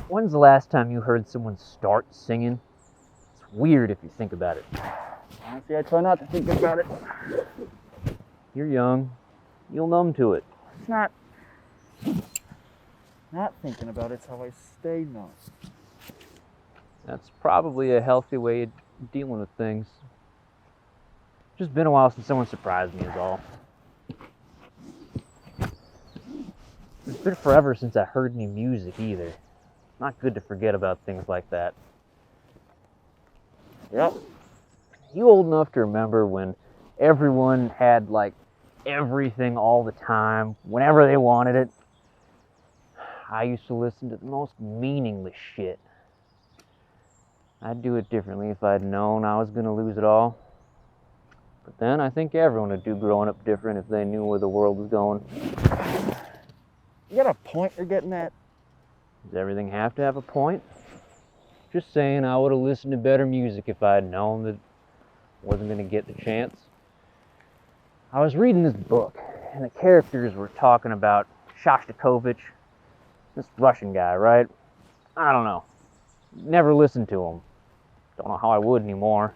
When's the last time you heard someone start singing? It's weird if you think about it. Honestly, I try not to think about it. You're young. You'll numb to it. It's not thinking about it's how I stay numb. That's probably a healthy way of dealing with things. Just been a while since someone surprised me is all. It's been forever since I heard any music either. Not good to forget about things like that. Yep. You old enough to remember when everyone had like everything all the time, whenever they wanted it? I used to listen to the most meaningless shit. I'd do it differently if I'd known I was gonna lose it all. But then I think everyone would do growing up different if they knew where the world was going. You got a point you're getting at? Does everything have to have a point? Just saying I would have listened to better music if I had known that I wasn't going to get the chance. I was reading this book, and the characters were talking about Shostakovich, this Russian guy, right? I don't know. Never listened to him. Don't know how I would anymore.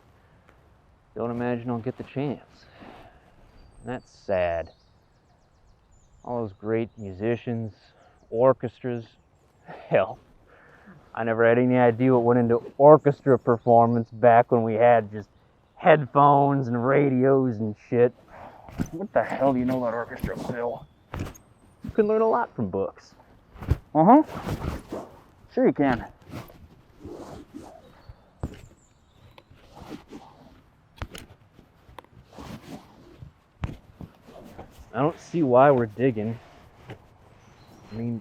Don't imagine I'll get the chance. And that's sad. All those great musicians, orchestras. Hell, I never had any idea what went into orchestra performance back when we had just headphones and radios and shit. What the hell do you know about orchestra, Phil? You can learn a lot from books. Uh-huh. Sure you can. I don't see why we're digging. I mean,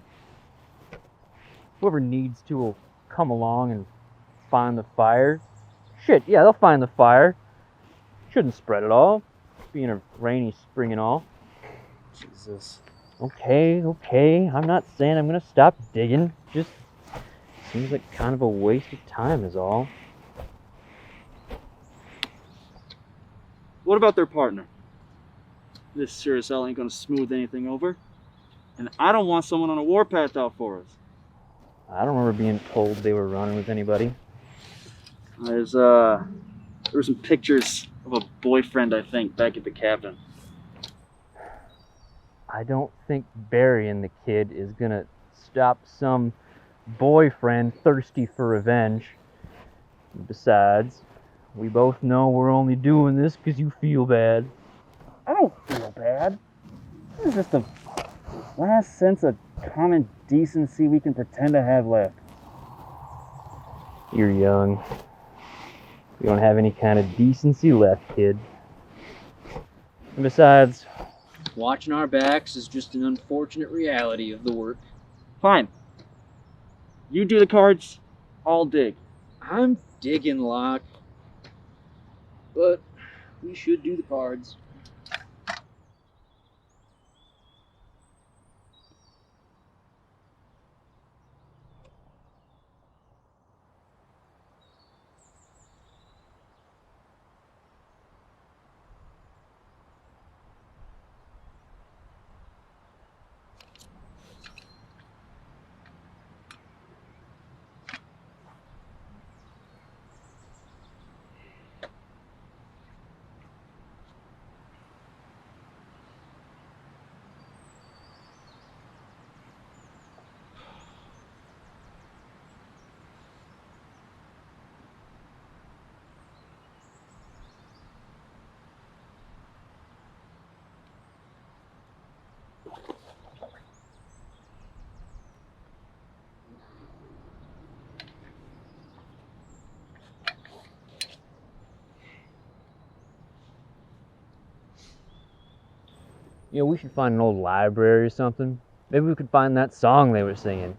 whoever needs to will come along and find the fire. Shit, yeah, they'll find the fire. Shouldn't spread it all, being a rainy spring and all. Jesus. Okay, I'm not saying I'm gonna stop digging. Just seems like kind of a waste of time is all. What about their partner? This sure as hell ain't gonna smooth anything over. And I don't want someone on a warpath out for us. I don't remember being told they were running with anybody. There were some pictures of a boyfriend, I think, back at the cabin. I don't think burying the kid is gonna stop some boyfriend thirsty for revenge. Besides, we both know we're only doing this because you feel bad. I don't feel bad. This is just the last sense of common decency we can pretend to have left. You're young. You don't have any kind of decency left, kid. And besides, watching our backs is just an unfortunate reality of the work. Fine. You do the cards, I'll dig. I'm digging, Locke. But we should do the cards. You know, we should find an old library or something. Maybe we could find that song they were singing.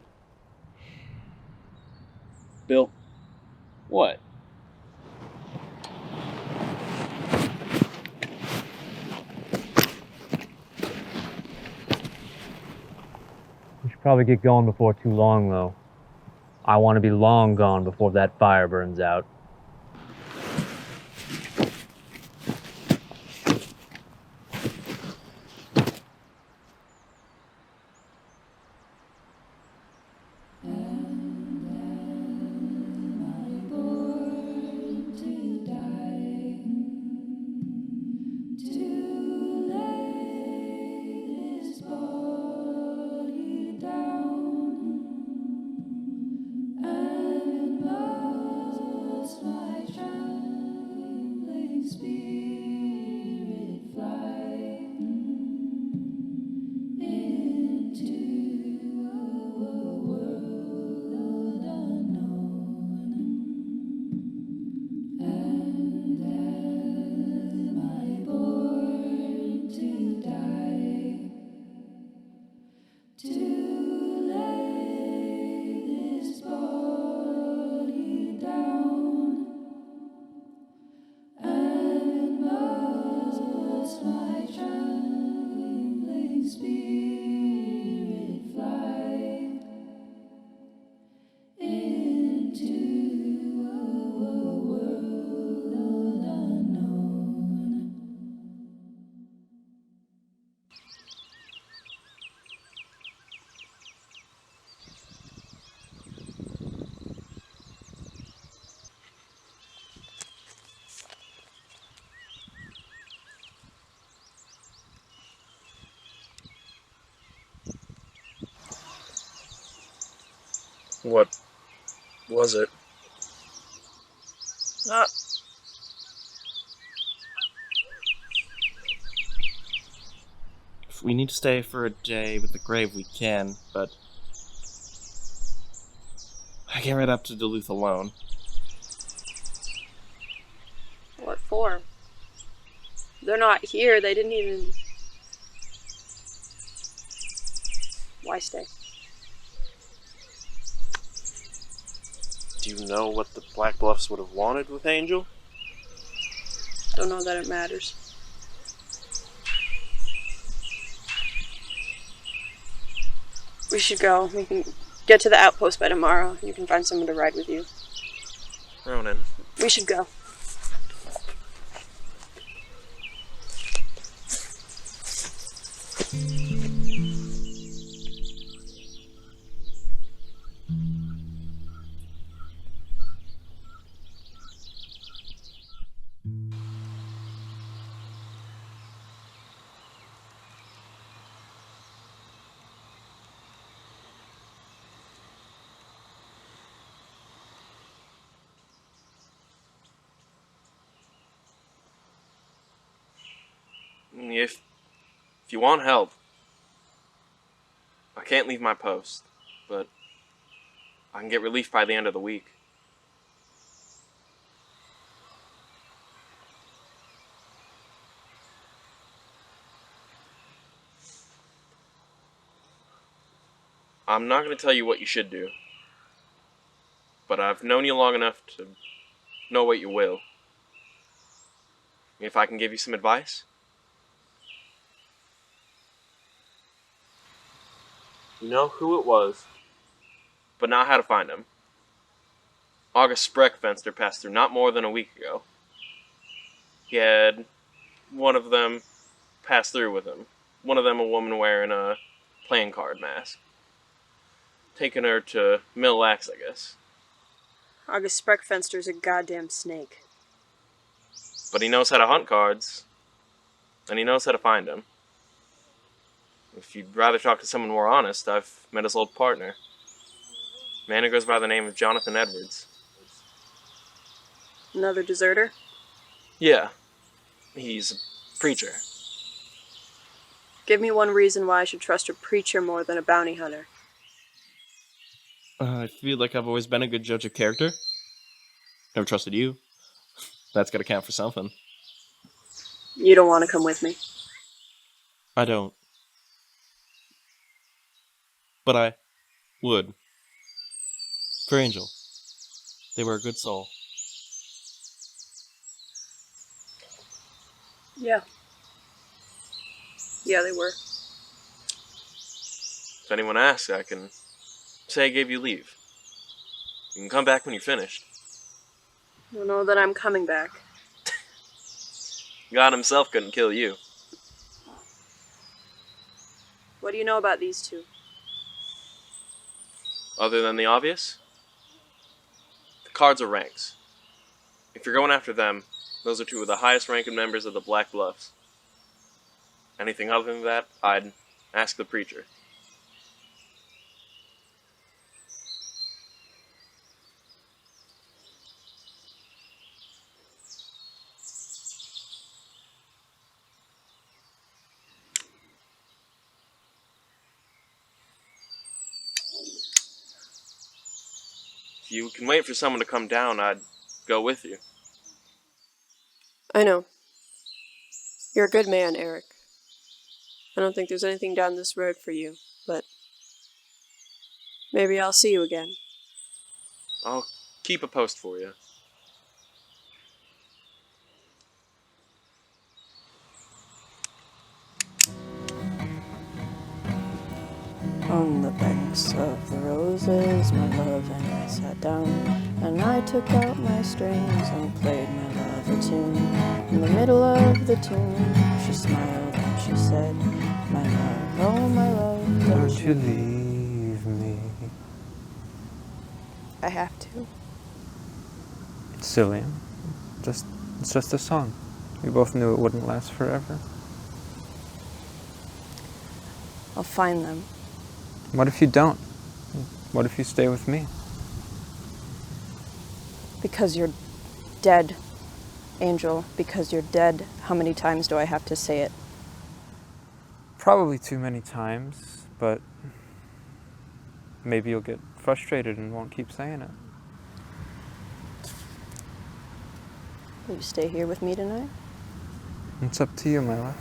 Bill. What? We should probably get going before too long, though. I want to be long gone before that fire burns out. What was it? Not. If we need to stay for a day with the grave, we can, but I can't ride up to Duluth alone. What for? They're not here. They didn't even... Why stay? Do you know what the Black Bluffs would have wanted with Angel? Don't know that it matters. We should go. We can get to the outpost by tomorrow. You can find someone to ride with you. Ronan. We should go. If you want help, I can't leave my post, but I can get relief by the end of the week. I'm not going to tell you what you should do, but I've known you long enough to know what you will. If I can give you some advice? You know who it was, but not how to find him. August Spreckfenster passed through not more than a week ago. He had one of them pass through with him. One of them a woman wearing a playing card mask. Taking her to Mill Axe, I guess. August Spreckfenster's a goddamn snake. But he knows how to hunt cards, and he knows how to find them. If you'd rather talk to someone more honest, I've met his old partner. A man who goes by the name of Jonathan Edwards. Another deserter? Yeah, he's a preacher. Give me one reason why I should trust a preacher more than a bounty hunter. I feel like I've always been a good judge of character. Never trusted you. That's gotta count for something. You don't want to come with me. I don't. But I would. For Angel. They were a good soul. Yeah. Yeah, they were. If anyone asks, I can say I gave you leave. You can come back when you're finished. I don't know that I'm coming back. God himself couldn't kill you. What do you know about these two? Other than the obvious? The cards are ranks. If you're going after them, those are two of the highest ranking members of the Black Bluffs. Anything other than that, I'd ask the preacher. If you can wait for someone to come down, I'd go with you. I know. You're a good man, Eric. I don't think there's anything down this road for you, but Maybe I'll see you again. I'll keep a post for you. On the banks of the roses, my love and I sat down, and I took out my strings and played my love a tune. In the middle of the tune, she smiled and she said, my love, oh my love, don't you leave me. I have to. It's silly. It's just a song. We both knew it wouldn't last forever. I'll find them. What if you don't? What if you stay with me? Because you're dead, Angel. Because you're dead. How many times do I have to say it? Probably too many times, but maybe you'll get frustrated and won't keep saying it. Will you stay here with me tonight? It's up to you, my love.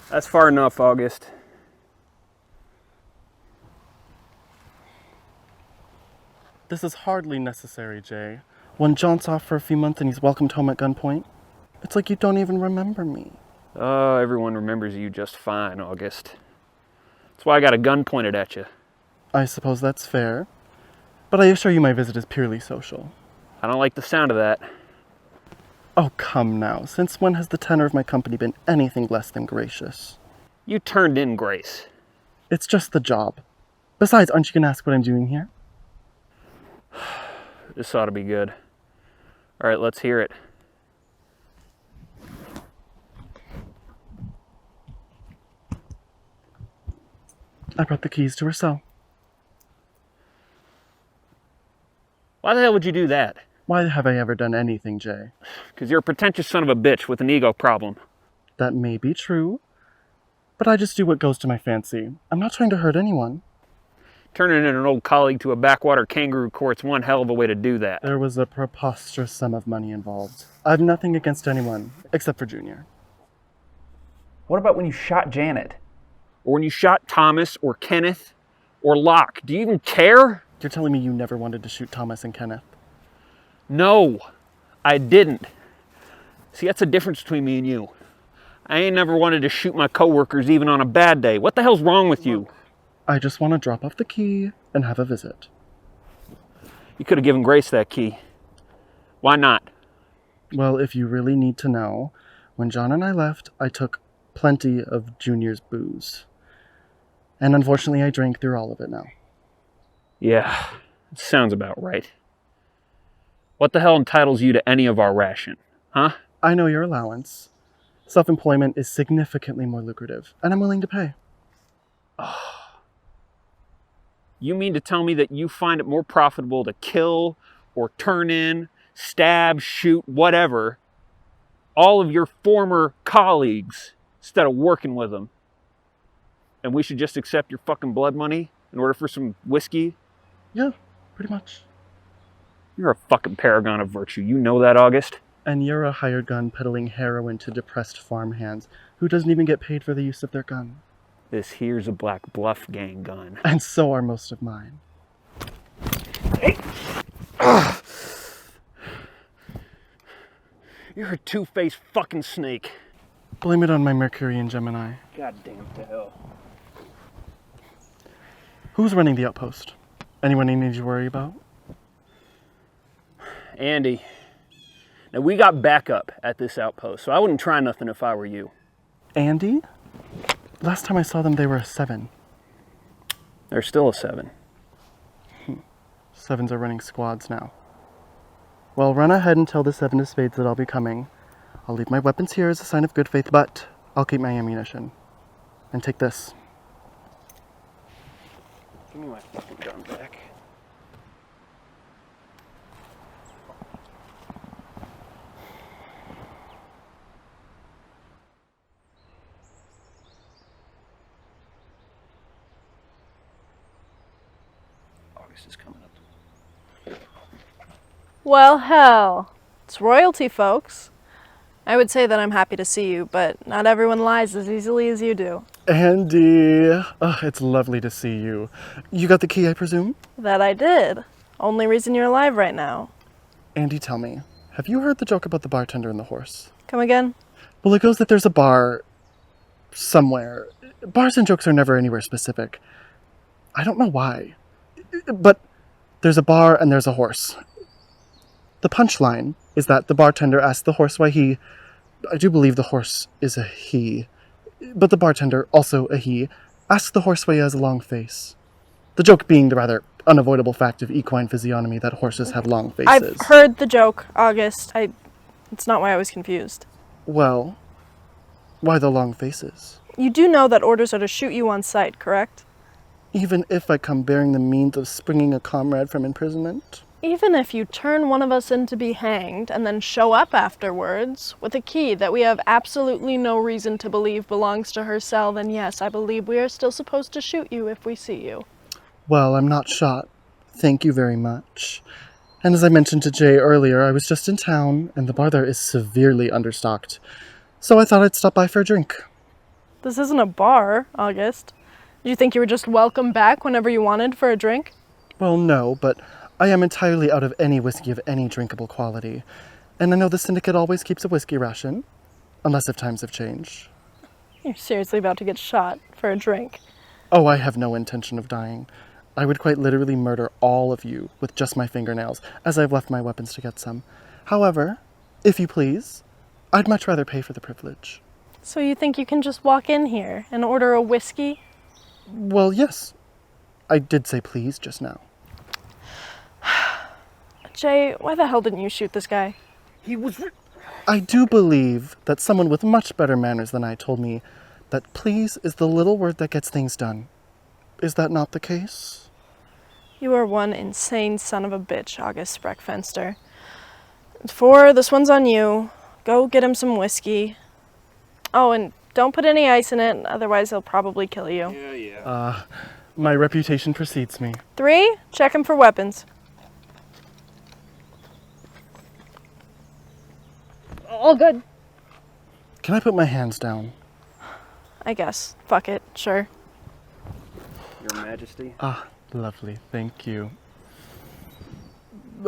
That's far enough, August. This is hardly necessary, Jay. One jaunts off for a few months and he's welcomed home at gunpoint. It's like you don't even remember me. Oh, everyone remembers you just fine, August. That's why I got a gun pointed at you. I suppose that's fair. But I assure you my visit is purely social. I don't like the sound of that. Oh, come now. Since when has the tenor of my company been anything less than gracious? You turned in Grace. It's just the job. Besides, aren't you going to ask what I'm doing here? This ought to be good. All right, let's hear it. I brought the keys to her cell. Why the hell would you do that? Why have I ever done anything, Jay? Because you're a pretentious son of a bitch with an ego problem. That may be true, but I just do what goes to my fancy. I'm not trying to hurt anyone. Turning in an old colleague to a backwater kangaroo court's one hell of a way to do that. There was a preposterous sum of money involved. I've nothing against anyone, except for Junior. What about when you shot Janet? Or when you shot Thomas or Kenneth or Locke. Do you even care? You're telling me you never wanted to shoot Thomas and Kenneth? No, I didn't. See, that's the difference between me and you. I ain't never wanted to shoot my coworkers even on a bad day. What the hell's wrong with you? I just want to drop off the key and have a visit. You could have given Grace that key. Why not? Well, if you really need to know, when John and I left, I took plenty of Junior's booze. And unfortunately, I drank through all of it now. Yeah, sounds about right. What the hell entitles you to any of our ration, huh? I know your allowance. Self-employment is significantly more lucrative, and I'm willing to pay. You mean to tell me that you find it more profitable to kill or turn in, stab, shoot, whatever, all of your former colleagues instead of working with them? And we should just accept your fucking blood money in order for some whiskey? Yeah, pretty much. You're a fucking paragon of virtue. You know that, August? And you're a hired gun peddling heroin to depressed farmhands who doesn't even get paid for the use of their gun. This here's a Black Bluff gang gun. And so are most of mine. Hey! You're a two-faced fucking snake. Blame it on my Mercury and Gemini. Goddamn to hell. Who's running the outpost? Anyone you need to worry about? Andy. Now, we got backup at this outpost, so I wouldn't try nothing if I were you. Andy? Last time I saw them, they were a 7. They're still a 7. 7s are running squads now. Well, run ahead and tell the 7 of spades that I'll be coming. I'll leave my weapons here as a sign of good faith, but I'll keep my ammunition. And take this. Give me my fucking gun back. August is coming up. Well, hell. It's royalty, folks. I would say that I'm happy to see you, but not everyone lies as easily as you do. Andy, it's lovely to see you. You got the key, I presume? That I did. Only reason you're alive right now. Andy, tell me, have you heard the joke about the bartender and the horse? Come again? Well, it goes that there's a bar somewhere. Bars and jokes are never anywhere specific. I don't know why. But there's a bar and there's a horse. The punchline is that the bartender asks the horse why I do believe the horse is a he, but the bartender, also a he, asks the horse why he has a long face. The joke being the rather unavoidable fact of equine physiognomy that horses have long faces. I've heard the joke, August. It's not why I was confused. Well, why the long faces? You do know that orders are to shoot you on sight, correct? Even if I come bearing the means of springing a comrade from imprisonment? Even if you turn one of us in to be hanged and then show up afterwards with a key that we have absolutely no reason to believe belongs to her cell, then yes, I believe we are still supposed to shoot you if we see you. Well, I'm not shot. Thank you very much. And as I mentioned to Jay earlier, I was just in town, and the bar there is severely understocked. So I thought I'd stop by for a drink. This isn't a bar, August. Did you think you were just welcome back whenever you wanted for a drink? Well, no, but I am entirely out of any whiskey of any drinkable quality. And I know the syndicate always keeps a whiskey ration, unless if times have changed. You're seriously about to get shot for a drink. Oh, I have no intention of dying. I would quite literally murder all of you with just my fingernails, as I've left my weapons to get some. However, if you please, I'd much rather pay for the privilege. So you think you can just walk in here and order a whiskey? Well, yes. I did say please just now. Jay, why the hell didn't you shoot this guy? I do believe that someone with much better manners than I told me that please is the little word that gets things done. Is that not the case? You are one insane son of a bitch, August Spreckfenster. This one's on you. Go get him some whiskey. Oh, and don't put any ice in it, otherwise he'll probably kill you. Yeah. My reputation precedes me. 3, check him for weapons. All good. Can I put my hands down? I guess. Fuck it. Sure. Your Majesty. Ah, lovely. Thank you.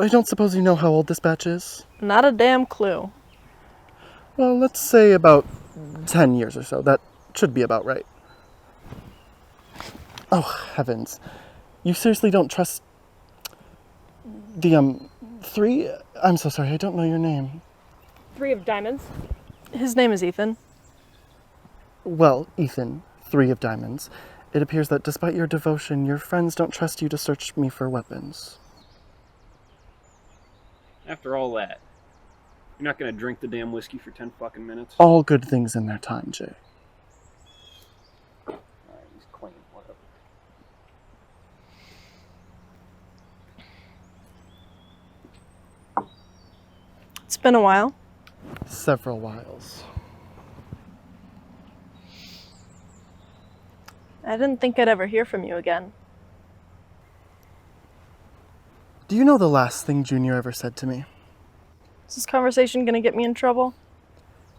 I don't suppose you know how old this batch is? Not a damn clue. Well, let's say about 10 years or so. That should be about right. Oh, heavens. You seriously don't trust the, 3? I'm so sorry, I don't know your name. 3 of diamonds. His name is Ethan. Well, Ethan, 3 of diamonds. It appears that despite your devotion, your friends don't trust you to search me for weapons. After all that, you're not gonna drink the damn whiskey for 10 fucking minutes? All good things in their time, Jay. Alright, he's clean, whatever. It's been a while. Several whiles. I didn't think I'd ever hear from you again. Do you know the last thing Junior ever said to me? Is this conversation gonna get me in trouble?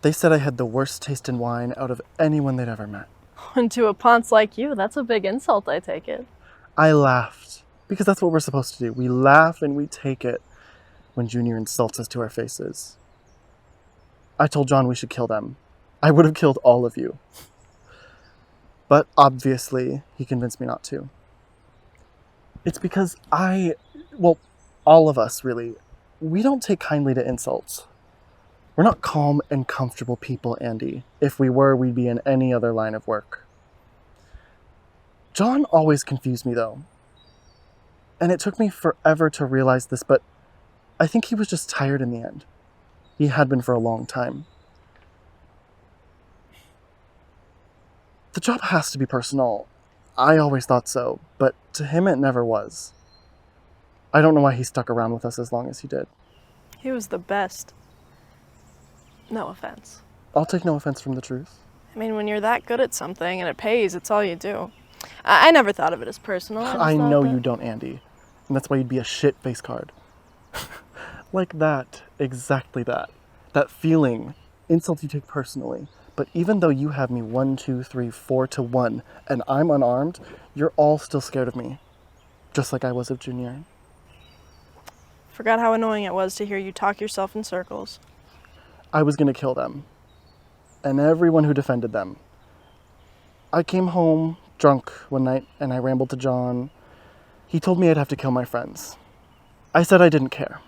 They said I had the worst taste in wine out of anyone they'd ever met. And to a ponce like you, that's a big insult, I take it. I laughed, because that's what we're supposed to do. We laugh and we take it when Junior insults us to our faces. I told John we should kill them. I would have killed all of you. But obviously, he convinced me not to. It's because all of us, really, we don't take kindly to insults. We're not calm and comfortable people, Andy. If we were, we'd be in any other line of work. John always confused me, though. And it took me forever to realize this, but I think he was just tired in the end. He had been for a long time. The job has to be personal. I always thought so, but to him it never was. I don't know why he stuck around with us as long as he did. He was the best. No offense. I'll take no offense from the truth. I mean, when you're that good at something and it pays, it's all you do. I never thought of it as personal. I know you don't, Andy. and that's why you'd be a shit face card. Like that, exactly that. That feeling, insult you take personally. But even though you have me 1, 2, 3, 4 to 1, and I'm unarmed, you're all still scared of me. Just like I was of Junior. Forgot how annoying it was to hear you talk yourself in circles. I was gonna kill them. And everyone who defended them. I came home drunk one night and I rambled to John. He told me I'd have to kill my friends. I said I didn't care.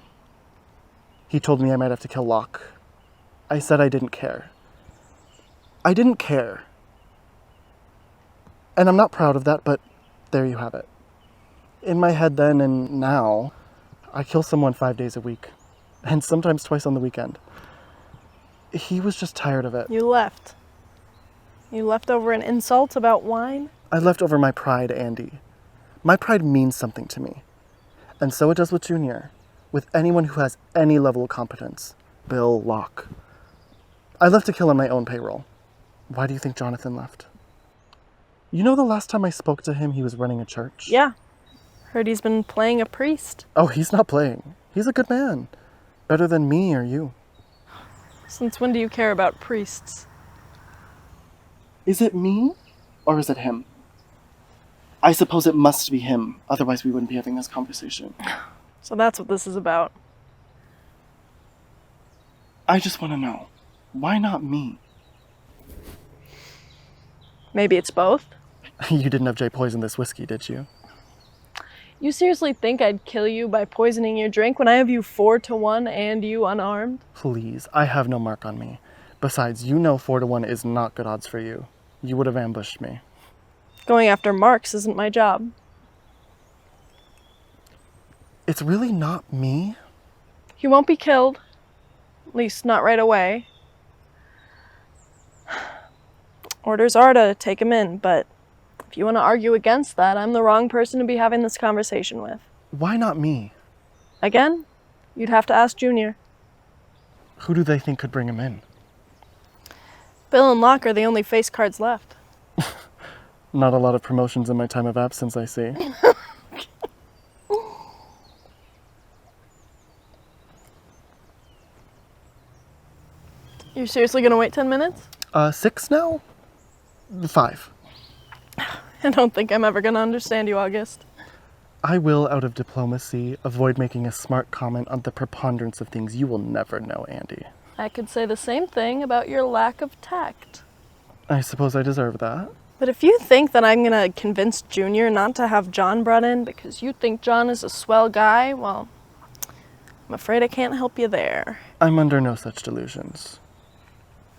He told me I might have to kill Locke. I said I didn't care. I didn't care. And I'm not proud of that, but there you have it. In my head then and now, I kill someone 5 days a week, and sometimes twice on the weekend. He was just tired of it. You left. You left over an insult about wine? I left over my pride, Andy. My pride means something to me. And so it does with Junior. With anyone who has any level of competence. Bill, Locke. I left to kill on my own payroll. Why do you think Jonathan left? You know the last time I spoke to him, he was running a church? Yeah. Heard he's been playing a priest. Oh, he's not playing. He's a good man. Better than me or you. Since when do you care about priests? Is it me? Or is it him? I suppose it must be him. Otherwise we wouldn't be having this conversation. So that's what this is about. I just want to know. Why not me? Maybe it's both? You didn't have Jay poison this whiskey, did you? You seriously think I'd kill you by poisoning your drink when I have you 4 to 1 and you unarmed? Please, I have no mark on me. Besides, you know 4 to 1 is not good odds for you. You would have ambushed me. Going after marks isn't my job. It's really not me? He won't be killed. At least not right away. Orders are to take him in, but if you want to argue against that, I'm the wrong person to be having this conversation with. Why not me? Again, you'd have to ask Junior. Who do they think could bring him in? Bill and Locke are the only face cards left. Not a lot of promotions in my time of absence, I see. You're seriously gonna wait 10 minutes? 6 now? 5. I don't think I'm ever gonna understand you, August. I will, out of diplomacy, avoid making a smart comment on the preponderance of things you will never know, Andy. I could say the same thing about your lack of tact. I suppose I deserve that. But if you think that I'm gonna convince Junior not to have John brought in because you think John is a swell guy, well, I'm afraid I can't help you there. I'm under no such delusions.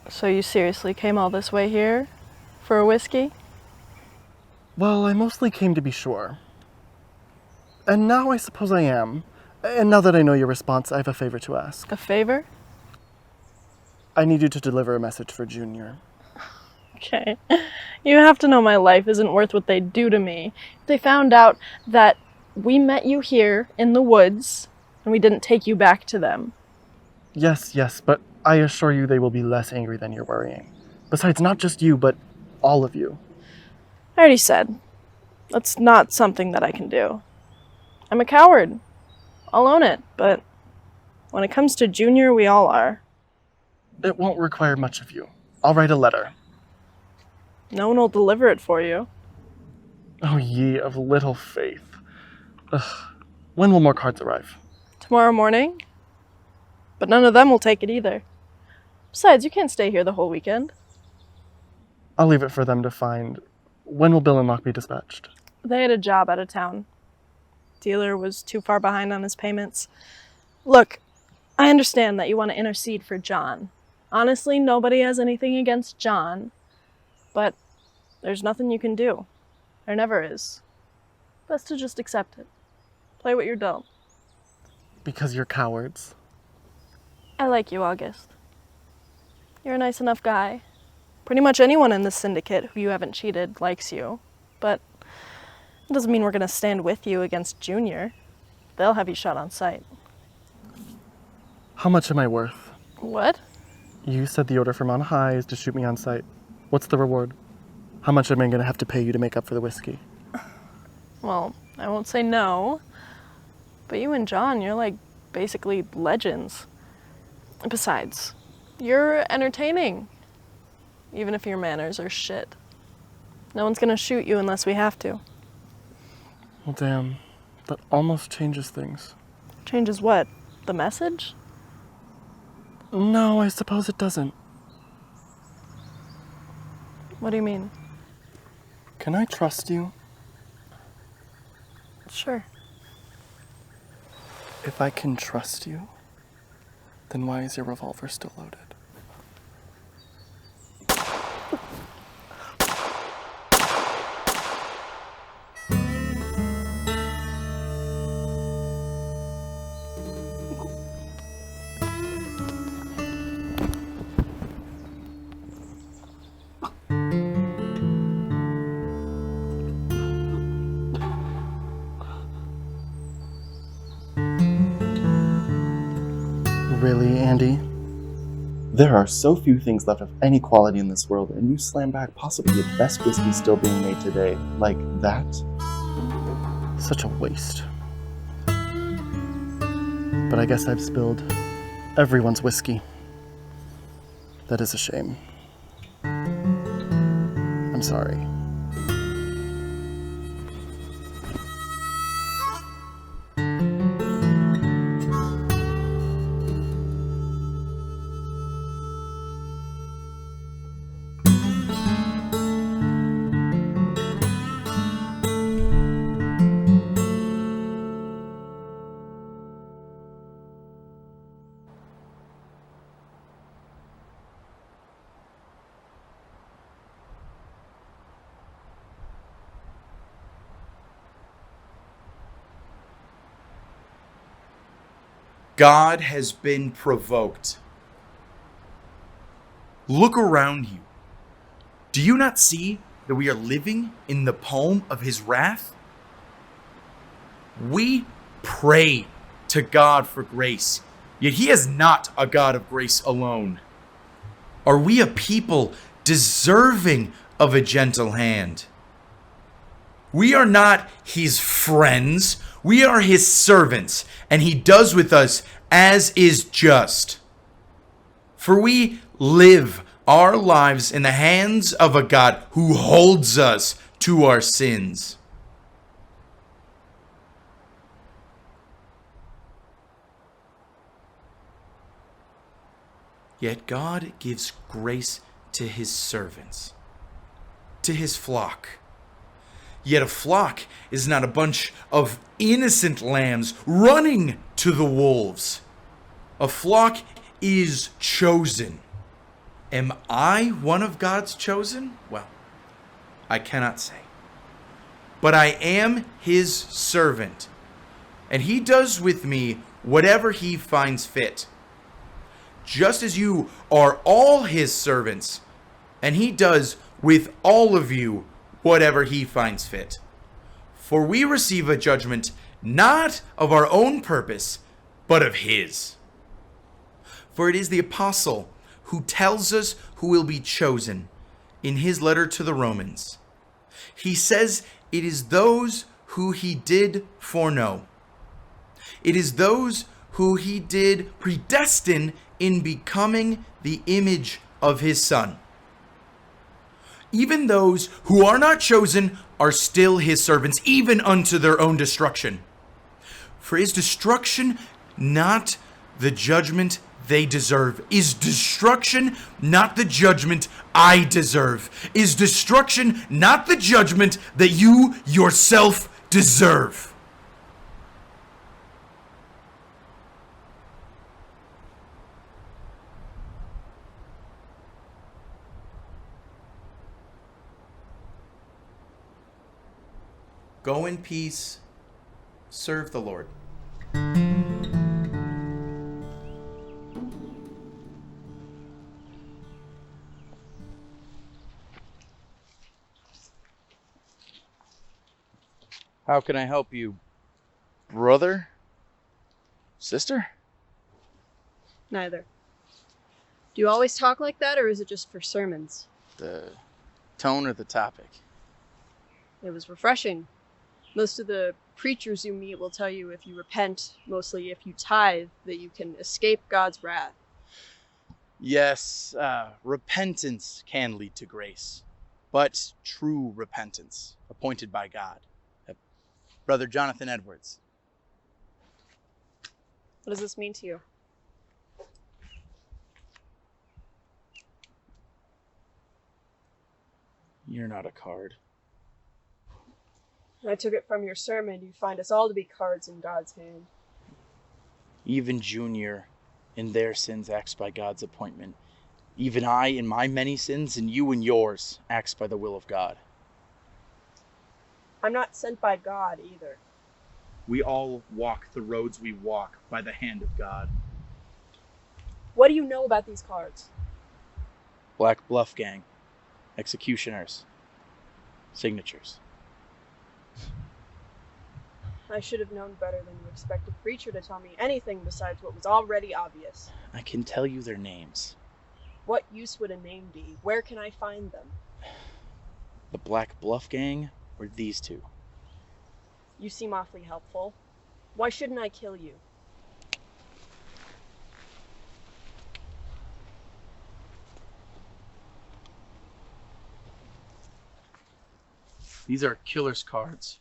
So you seriously came all this way here? For a whiskey? Well, I mostly came to be sure. And now I suppose I am. And now that I know your response, I have a favor to ask. A favor? I need you to deliver a message for Junior. Okay. You have to know my life isn't worth what they do to me. If they found out that we met you here in the woods and we didn't take you back to them. Yes, but I assure you they will be less angry than you're worrying. Besides, not just you, but all of you. I already said. That's not something that I can do. I'm a coward. I'll own it, but when it comes to Junior, we all are. It won't require much of you. I'll write a letter. No one will deliver it for you. Oh, ye of little faith. Ugh. When will more cards arrive? Tomorrow morning? But none of them will take it either. Besides, you can't stay here the whole weekend. I'll leave it for them to find. When will Bill and Locke be dispatched? They had a job out of town. Dealer was too far behind on his payments. Look, I understand that you want to intercede for John. Honestly, nobody has anything against John. But there's nothing you can do. There never is. Best to just accept it. Play what you're dealt. Because you're cowards. I like you, August. You're a nice enough guy. Pretty much anyone in this syndicate who you haven't cheated likes you. But it doesn't mean we're going to stand with you against Junior. They'll have you shot on sight. How much am I worth? What? You said the order from on high is to shoot me on sight. What's the reward? How much am I going to have to pay you to make up for the whiskey? Well, I won't say no. But you and John, you're like basically legends. Besides, you're entertaining, even if your manners are shit. No one's gonna shoot you unless we have to. Well, damn. That almost changes things. Changes what? The message? No, I suppose it doesn't. What do you mean? Can I trust you? Sure. If I can trust you, then why is your revolver still loaded? Really, Andy? There are so few things left of any quality in this world, and you slam back possibly the best whiskey still being made today. Like that? Such a waste. But I guess I've spilled everyone's whiskey. That is a shame. I'm sorry. God has been provoked. Look around you. Do you not see that we are living in the palm of his wrath? We pray to God for grace, yet he is not a God of grace alone. Are we a people deserving of a gentle hand? We are not his friends, we are his servants, and he does with us as is just. For we live our lives in the hands of a God who holds us to our sins. Yet God gives grace to his servants, to his flock. Yet a flock is not a bunch of innocent lambs running to the wolves. A flock is chosen. Am I one of God's chosen? Well, I cannot say. But I am his servant, and he does with me whatever he finds fit. Just as you are all his servants, and he does with all of you whatever he finds fit. For we receive a judgment not of our own purpose, but of his. For it is the apostle who tells us who will be chosen in his letter to the Romans. He says it is those who he did foreknow. It is those who he did predestine in becoming the image of his Son. Even those who are not chosen are still his servants, even unto their own destruction. For is destruction not the judgment they deserve? Is destruction not the judgment I deserve? Is destruction not the judgment that you yourself deserve? Go in peace, serve the Lord. How can I help you, brother? Sister? Neither. Do you always talk like that, or is it just for sermons? The tone or the topic? It was refreshing. Most of the preachers you meet will tell you if you repent, mostly if you tithe, that you can escape God's wrath. Yes, repentance can lead to grace, but true repentance, appointed by God. Brother Jonathan Edwards. What does this mean to you? You're not a card. I took it from your sermon. You find us all to be cards in God's hand. Even Junior, in their sins, acts by God's appointment. Even I, in my many sins, and you in yours, acts by the will of God. I'm not sent by God either. We all walk the roads we walk by the hand of God. What do you know about these cards? Black Bluff Gang. Executioners. Signatures. I should have known better than to expect a preacher to tell me anything besides what was already obvious. I can tell you their names. What use would a name be? Where can I find them? The Black Bluff Gang or these two? You seem awfully helpful. Why shouldn't I kill you? These are killer's cards.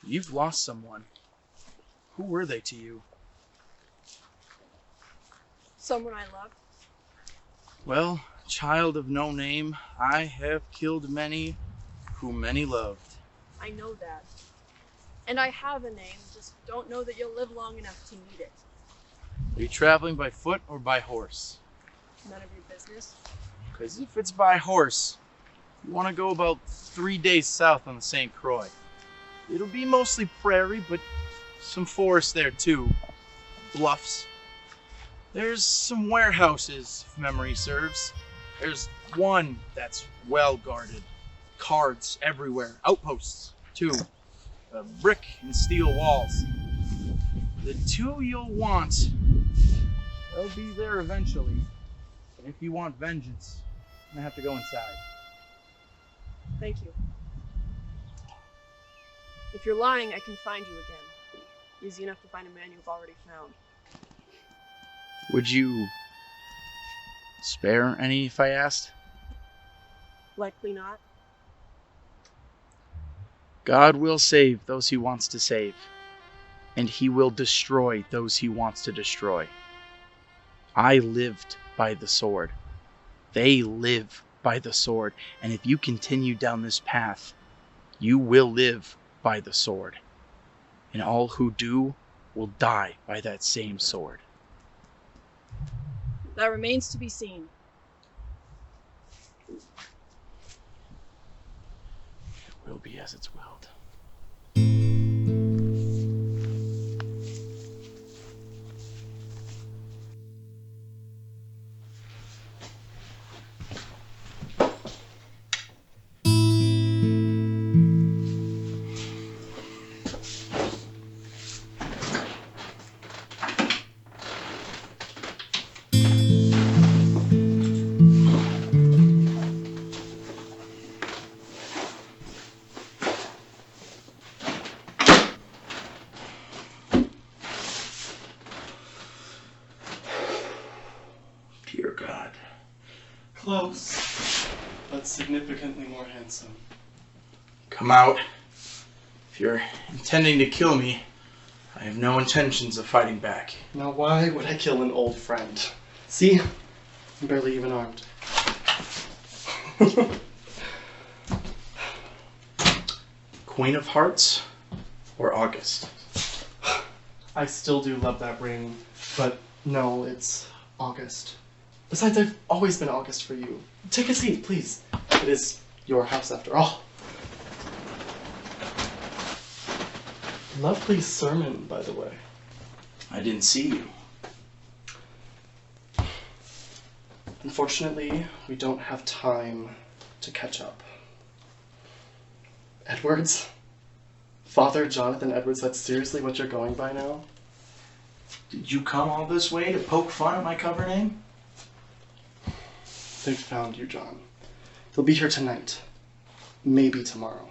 You've lost someone. Who were they to you? Someone I loved. Well, child of no name, I have killed many whom many loved. I know that. And I have a name, just don't know that you'll live long enough to need it. Are you traveling by foot or by horse? None of your business. Because if it's by horse, you want to go about 3 days south on the St. Croix. It'll be mostly prairie, but some forest there too. Bluffs. There's some warehouses, if memory serves. There's one that's well guarded. Cards everywhere. Outposts, too. Brick and steel walls. The two you'll want, they'll be there eventually. But if you want vengeance, you're gonna have to go inside. Thank you. If you're lying, I can find you again. Easy enough to find a man you've already found. Would you spare any if I asked? Likely not. God will save those he wants to save, and he will destroy those he wants to destroy. I lived by the sword. They live by the sword, and if you continue down this path, you will live by the sword, and all who do will die by that same sword. That remains to be seen. It will be as it's willed. Dear God. Close, but significantly more handsome. Come out. If you're intending to kill me, I have no intentions of fighting back. Now why would I kill an old friend? See? I'm barely even armed. Queen of Hearts or August? I still do love that ring, but no, it's August. Besides, I've always been August for you. Take a seat, please. It is your house after all. Lovely sermon, by the way. I didn't see you. Unfortunately, we don't have time to catch up. Edwards? Father Jonathan Edwards, that's seriously what you're going by now? Did you come all this way to poke fun at my cover name? They've found you, John. They'll be here tonight. Maybe tomorrow.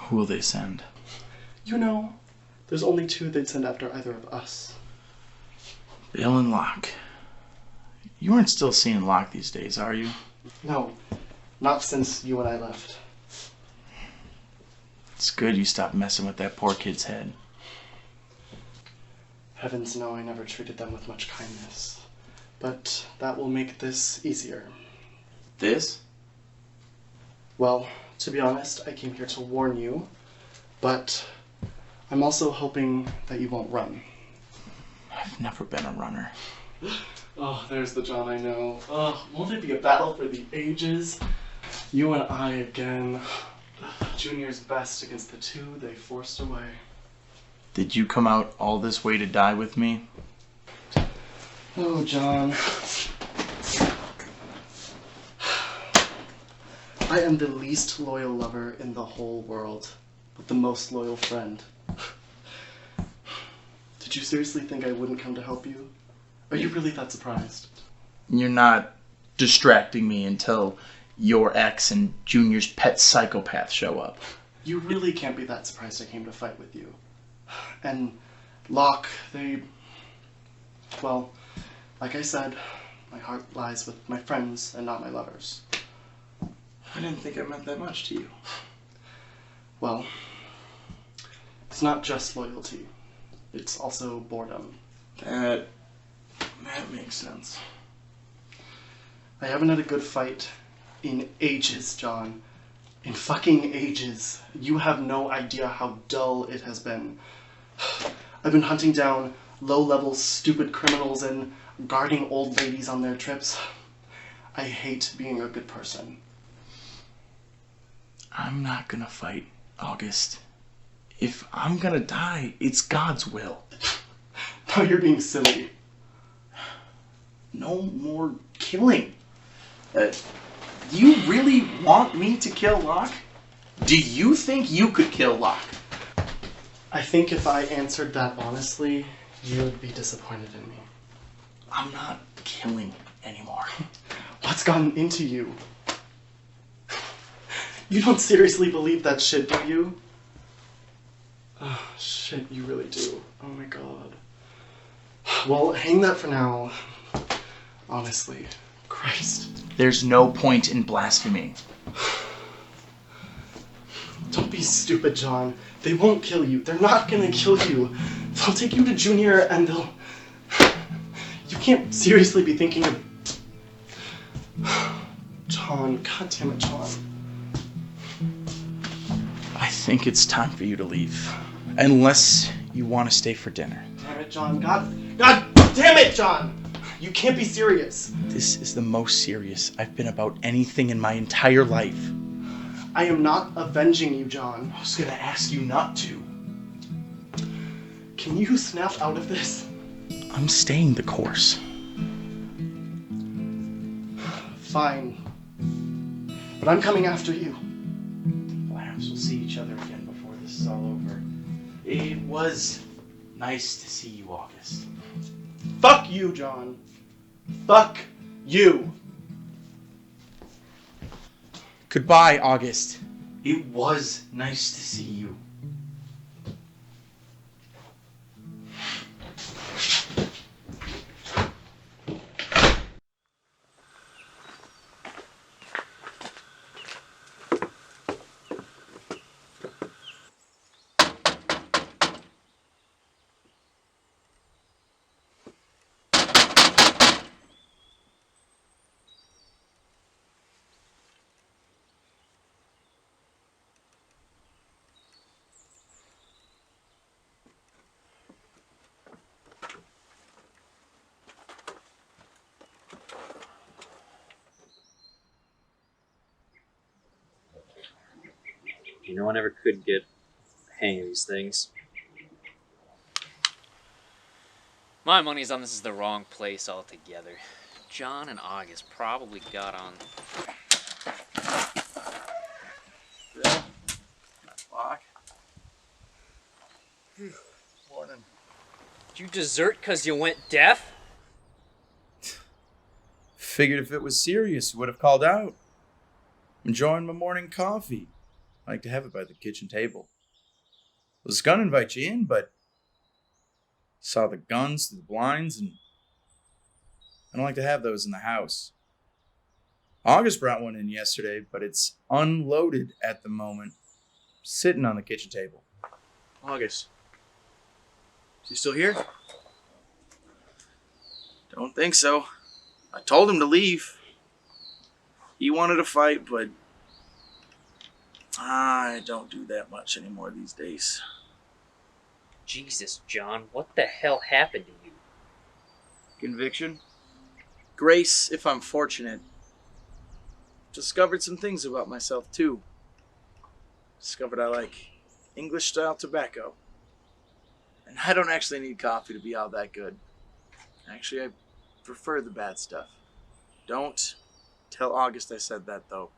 Who will they send? You know, there's only two they'd send after either of us. Bill and Locke. You aren't still seeing Locke these days, are you? No, not since you and I left. It's good you stopped messing with that poor kid's head. Heavens know I never treated them with much kindness. But that will make this easier. This? Well, to be honest, I came here to warn you, but I'm also hoping that you won't run. I've never been a runner. Oh, there's the John I know. Oh, won't it be a battle for the ages? You and I again. Junior's best against the two they forced away. Did you come out all this way to die with me? Oh, John. I am the least loyal lover in the whole world, but the most loyal friend. Did you seriously think I wouldn't come to help you? Are you really that surprised? You're not distracting me until your ex and Junior's pet psychopath show up. You really can't be that surprised I came to fight with you. And Locke, well, like I said, my heart lies with my friends and not my lovers. I didn't think I meant that much to you. Well, it's not just loyalty. It's also boredom. That makes sense. I haven't had a good fight in ages, John. In fucking ages. You have no idea how dull it has been. I've been hunting down low-level stupid criminals and guarding old ladies on their trips. I hate being a good person. I'm not gonna fight, August. If I'm gonna die, it's God's will. Now you're being silly. No more killing. Do you really want me to kill Locke? Do you think you could kill Locke? I think if I answered that honestly, you'd be disappointed in me. I'm not killing anymore. What's gotten into you? You don't seriously believe that shit, do you? Oh, shit, you really do. Oh my god. Well, hang that for now. Honestly. Christ. There's no point in blaspheming. Don't be stupid, John. They won't kill you. They're not gonna kill you. They'll take you to Junior and they'll... You can't seriously be thinking of... John, god damn it, John. I think it's time for you to leave. Unless you want to stay for dinner. Damn it, John. God damn it, John! You can't be serious. This is the most serious I've been about anything in my entire life. I am not avenging you, John. I was gonna ask you not to. Can you snap out of this? I'm staying the course. Fine. But I'm coming after you. Perhaps we'll see each other again before this is all over. It was nice to see you, August. Fuck you, John. Fuck you. Goodbye, August. It was nice to see you. No one ever could get the hang of these things. My money's on this is the wrong place altogether. John and August probably got on. Bill? Locke? Morning. Did you desert because you went deaf? Figured if it was serious, you would have called out. Enjoying my morning coffee. I like to have it by the kitchen table. I was gonna invite you in, but saw the guns through the blinds, and I don't like to have those in the house. August brought one in yesterday, but it's unloaded at the moment, sitting on the kitchen table. August. Is he still here? Don't think so. I told him to leave. He wanted to fight, but I don't do that much anymore these days. Jesus, John, what the hell happened to you? Conviction? Grace, if I'm fortunate. Discovered some things about myself, too. Discovered I like English-style tobacco. And I don't actually need coffee to be all that good. Actually, I prefer the bad stuff. Don't tell August I said that, though.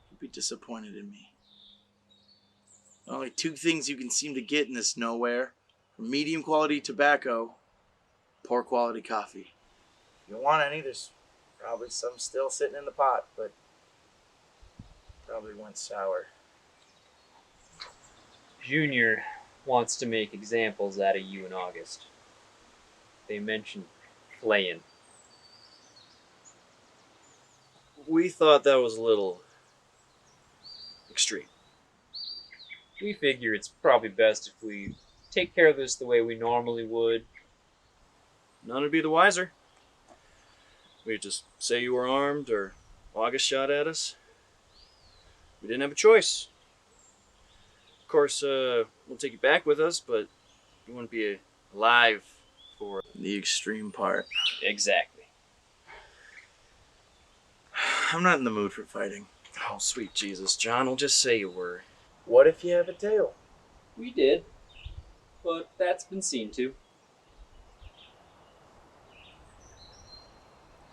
He'll be disappointed in me. Only two things you can seem to get in this nowhere are medium quality tobacco, poor quality coffee. If you want any, there's probably some still sitting in the pot, but probably went sour. Junior wants to make examples out of you and August. They mentioned flaying. We thought that was a little extreme. We figure it's probably best if we take care of this the way we normally would. None would be the wiser. We'd just say you were armed or August shot at us. We didn't have a choice. Of course, we'll take you back with us, but you wouldn't be alive for the extreme part. Exactly. I'm not in the mood for fighting. Oh, sweet Jesus, John, we'll just say you were. What if you have a tail? We did, but that's been seen to.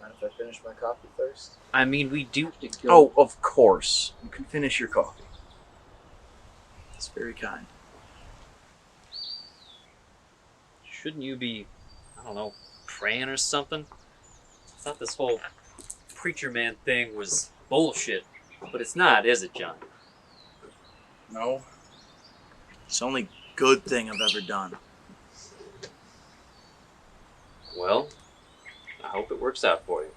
Mind if I finish my coffee first? I mean, we do have to go. Oh, of course. You can finish your coffee. That's very kind. Shouldn't you be, I don't know, praying or something? I thought this whole preacher man thing was bullshit, but it's not, is it, John? No. It's the only good thing I've ever done. Well, I hope it works out for you.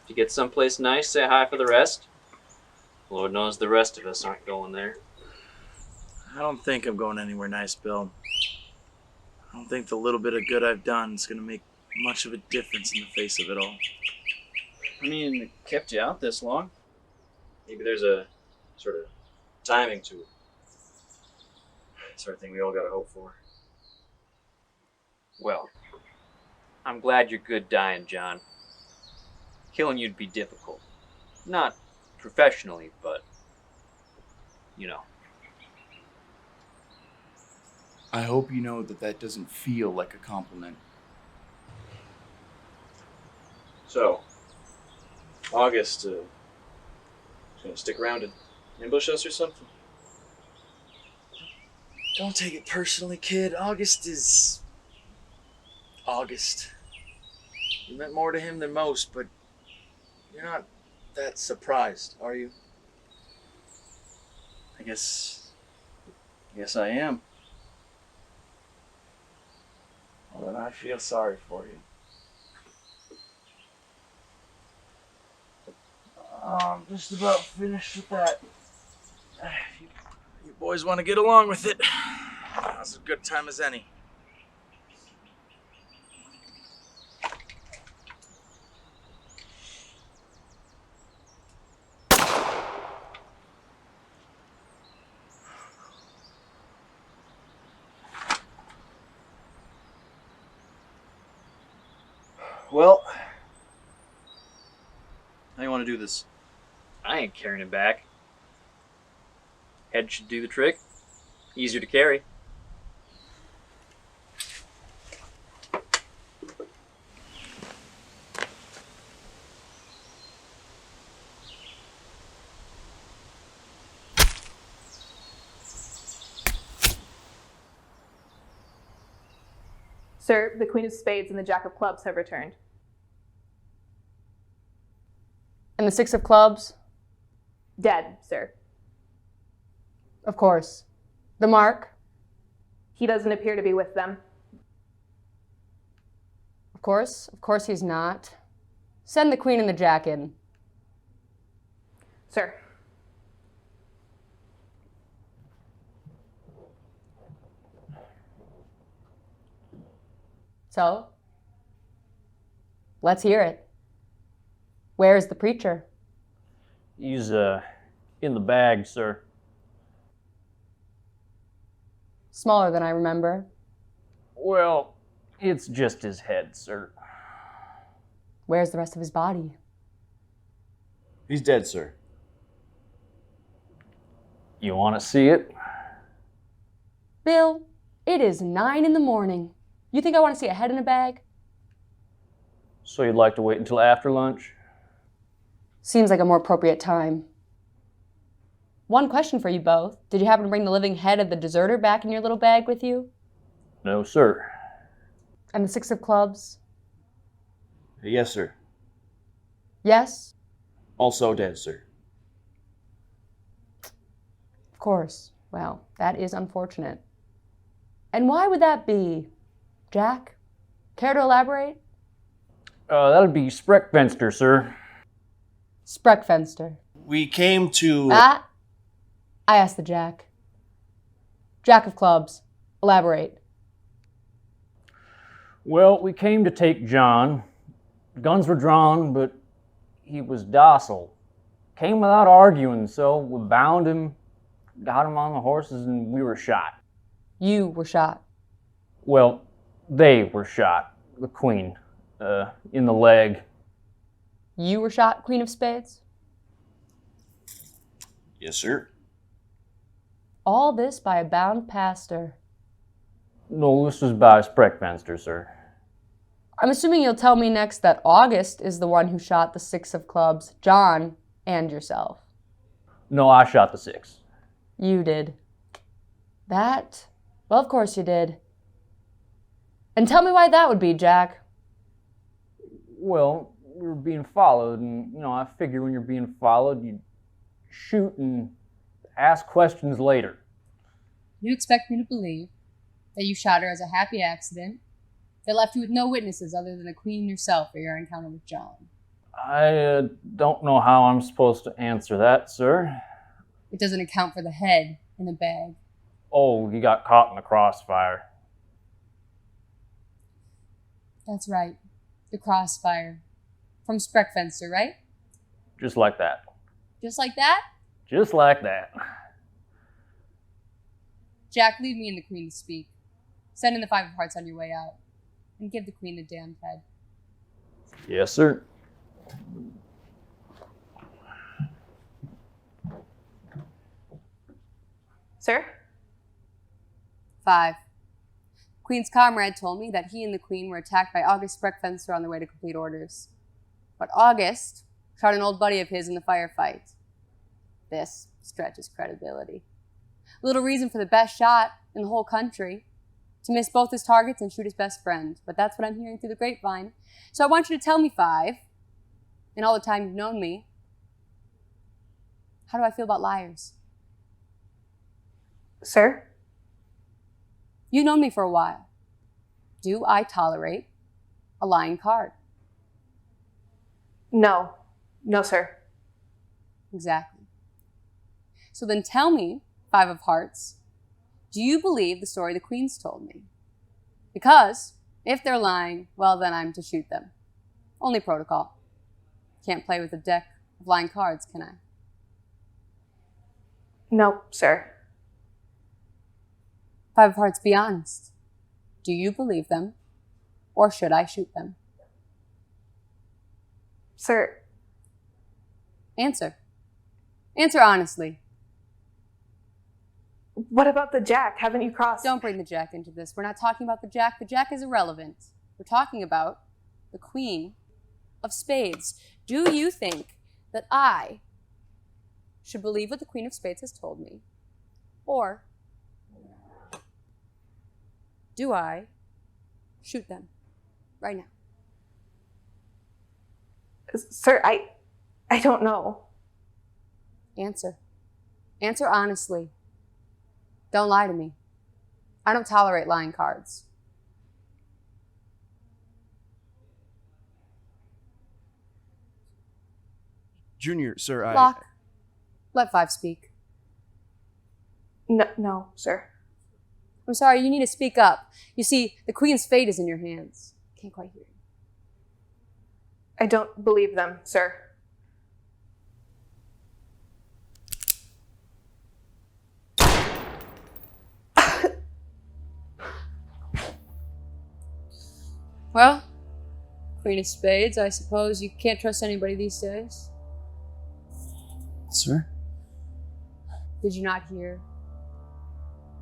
If you get someplace nice, say hi for the rest. Lord knows the rest of us aren't going there. I don't think I'm going anywhere nice, Bill. I don't think the little bit of good I've done is going to make much of a difference in the face of it all. I mean, it kept you out this long. Maybe there's a sort of timing to it. Sort of thing we all gotta hope for. Well, I'm glad you're good dying, John. Killing you'd be difficult. Not professionally, but, you know. I hope you know that that doesn't feel like a compliment. So, August, gonna stick around and ambush us or something? Don't take it personally, kid. August is August. You meant more to him than most, but you're not that surprised, are you? I guess I am. Well, then I feel sorry for you. I'm just about finished with that. You boys want to get along with it? Now's as good a time as any. Well, how you want to do this? I ain't carrying it back. Head should do the trick. Easier to carry. Sir, the Queen of Spades and the Jack of Clubs have returned. And the Six of Clubs? Dead, sir. Of course. The mark? He doesn't appear to be with them. Of course he's not. Send the Queen and the Jack in. Sir. So? Let's hear it. Where's the preacher? He's, in the bag, sir. Smaller than I remember. Well, it's just his head, sir. Where's the rest of his body? He's dead, sir. You want to see it? Bill, it is 9 a.m. You think I want to see a head in a bag? So you'd like to wait until after lunch? Seems like a more appropriate time. One question for you both. Did you happen to bring the living head of the deserter back in your little bag with you? No, sir. And the 6 of clubs? Yes, sir. Yes? Also dead, sir. Of course. Well, that is unfortunate. And why would that be? Jack? Care to elaborate? That'd be Spreckfenster, sir. Spreckfenster. We came to... I asked the Jack. Jack of clubs. Elaborate. Well, we came to take John. Guns were drawn, but he was docile. Came without arguing, so we bound him, got him on the horses, and we were shot. You were shot. Well, they were shot. The Queen. In the leg. You were shot, Queen of Spades? Yes, sir. All this by a bound pastor. No, this was by Spreckfenster, sir. I'm assuming you'll tell me next that August is the one who shot the 6 of clubs, John, and yourself. No, I shot the 6. You did. That? Well, of course you did. And tell me why that would be, Jack. Well, we were being followed, and, I figure when you're being followed, you shoot and ask questions later. You expect me to believe that you shot her as a happy accident that left you with no witnesses other than the Queen yourself for your encounter with John? I don't know how I'm supposed to answer that, sir. It doesn't account for the head in the bag. Oh, he got caught in the crossfire. That's right. The crossfire. From Spreckfenster, right? Just like that. Just like that? Just like that. Jack, leave me and the Queen to speak. Send in the 5 of Hearts on your way out. And give the Queen the damned head. Yes, sir. Sir? 5. Queen's comrade told me that he and the Queen were attacked by August Spreckfenster on their way to complete orders. But August shot an old buddy of his in the firefight. This stretches credibility. Little reason for the best shot in the whole country to miss both his targets and shoot his best friend. But that's what I'm hearing through the grapevine. So I want you to tell me, 5, in all the time you've known me, how do I feel about liars? Sir? You've known me for a while. Do I tolerate a lying card? No. No, sir. Exactly. So then tell me, 5 of Hearts, do you believe the story the Queen's told me? Because if they're lying, well, then I'm to shoot them. Only protocol. Can't play with a deck of lying cards, can I? No, sir. 5 of Hearts, be honest. Do you believe them, or should I shoot them? Sir. Answer. Answer honestly. What about the Jack? Haven't you crossed? Don't bring the Jack into this. We're not talking about the Jack. The Jack is irrelevant. We're talking about the Queen of Spades. Do you think that I should believe what the Queen of Spades has told me? Or do I shoot them right now? Sir, I don't know. Answer. Answer honestly. Don't lie to me. I don't tolerate lying cards. Junior, sir, Locke, let 5 speak. No, sir. I'm sorry, you need to speak up. You see, the Queen's fate is in your hands. Can't quite hear you. I don't believe them, sir. Well, Queen of Spades, I suppose you can't trust anybody these days. Sir? Did you not hear?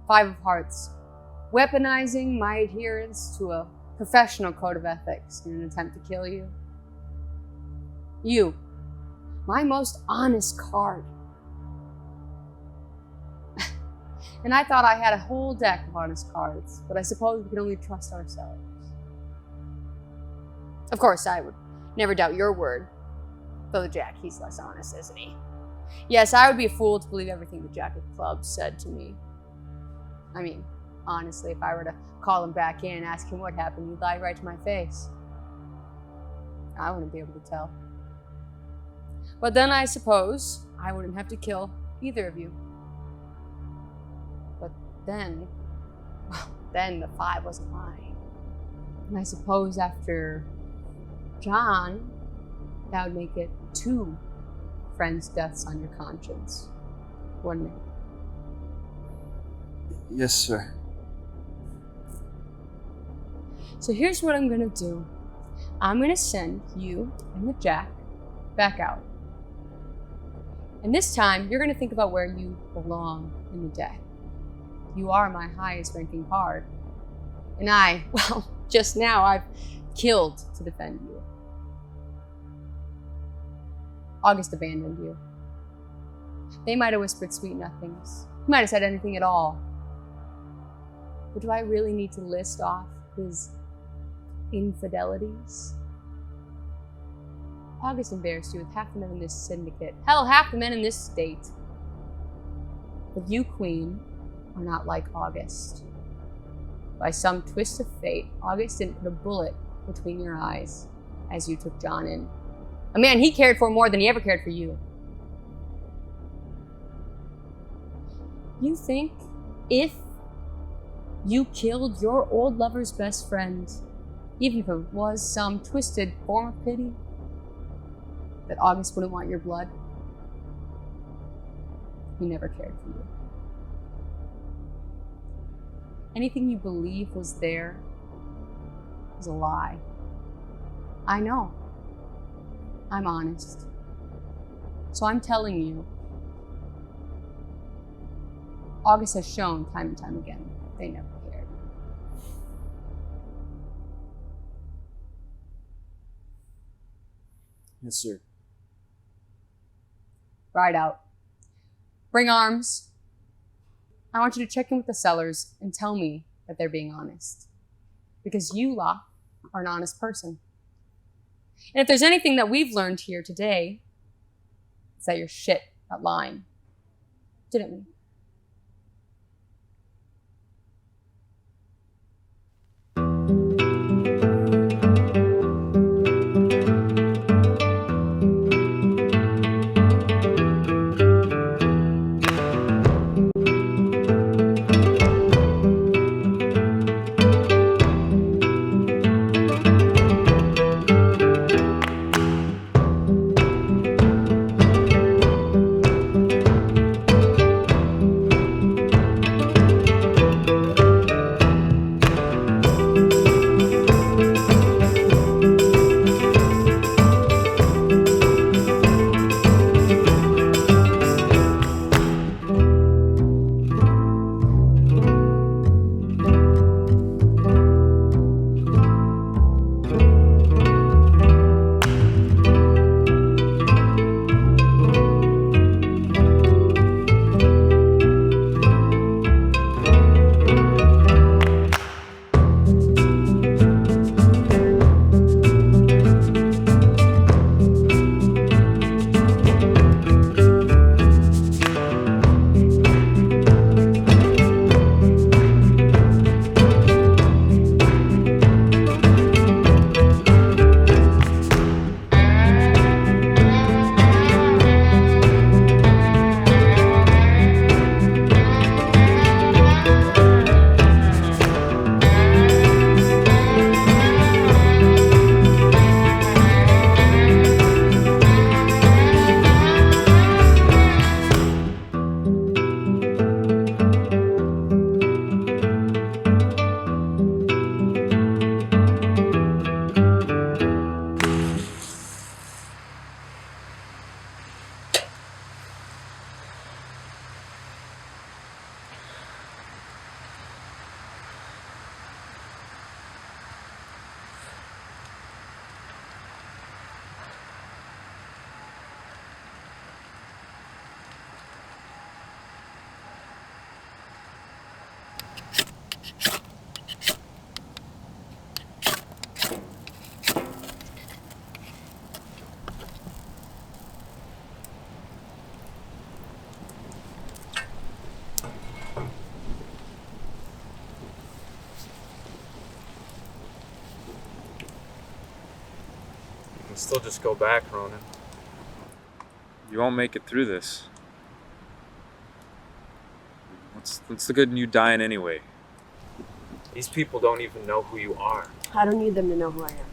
5 of Hearts. Weaponizing my adherence to a professional code of ethics in an attempt to kill you. You, my most honest card. And I thought I had a whole deck of honest cards, but I suppose we can only trust ourselves. Of course, I would never doubt your word. Though the Jack, he's less honest, isn't he? Yes, I would be a fool to believe everything the Jack of Clubs said to me. I mean, honestly, if I were to call him back in and ask him what happened, he'd lie right to my face. I wouldn't be able to tell. But then I suppose I wouldn't have to kill either of you. But then, well, then the 5 wasn't lying. And I suppose after John, that would make it 2 friends' deaths on your conscience, wouldn't it? Yes, sir. So here's what I'm gonna do. I'm gonna send you and the Jack back out. And this time, you're gonna think about where you belong in the deck. You are my highest ranking card. And well, just now I've killed to defend you. August abandoned you. They might have whispered sweet nothings. He might have said anything at all. But do I really need to list off his infidelities? August embarrassed you with half the men in this syndicate. Hell, half the men in this state. But you, Queen, are not like August. By some twist of fate, August didn't put a bullet between your eyes as you took John in. A man he cared for more than he ever cared for you. You think if you killed your old lover's best friend, even if it was some twisted form of pity, that August wouldn't want your blood? He never cared for you. Anything you believe was there is a lie. I know. I'm honest. So I'm telling you, August has shown time and time again, they never cared. Yes, sir. Ride out. Bring arms. I want you to check in with the sellers and tell me that they're being honest. Because you, Locke, are an honest person. And if there's anything that we've learned here today, it's that you're shit at lying. Didn't we? can still just go back, Ronan. You won't make it through this. What's the good in you dying anyway? These people don't even know who you are. I don't need them to know who I am.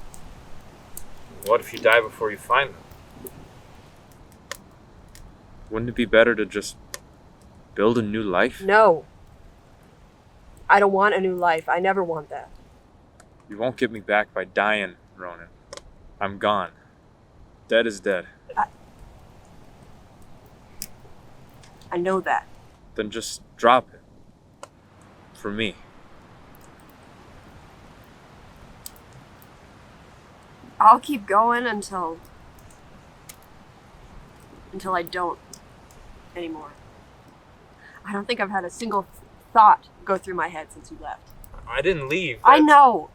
What if you die before you find them? Wouldn't it be better to just build a new life? No. I don't want a new life. I never want that. You won't get me back by dying, Ronan. I'm gone. Dead is dead. I know that. Then just drop it. For me. I'll keep going until I don't anymore. I don't think I've had a single thought go through my head since you left. I didn't leave. I know.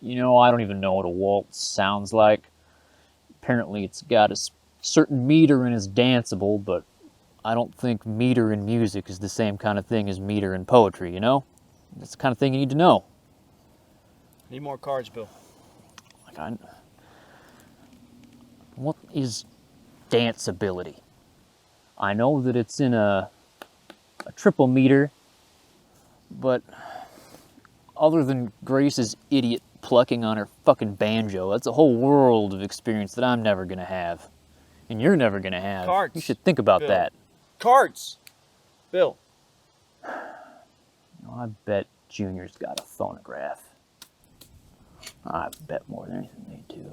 You know, I don't even know what a waltz sounds like. Apparently it's got a certain meter and is danceable, but I don't think meter in music is the same kind of thing as meter in poetry, you know? That's the kind of thing you need to know. Need more cards, Bill. What is danceability? I know that it's in a triple meter, but other than Grace's idiot plucking on her fucking banjo, that's a whole world of experience that I'm never gonna have. And you're never gonna have. Cards. You should think about Bill. that. Cards! Bill. I bet Junior's got a phonograph. I bet more than anything they do.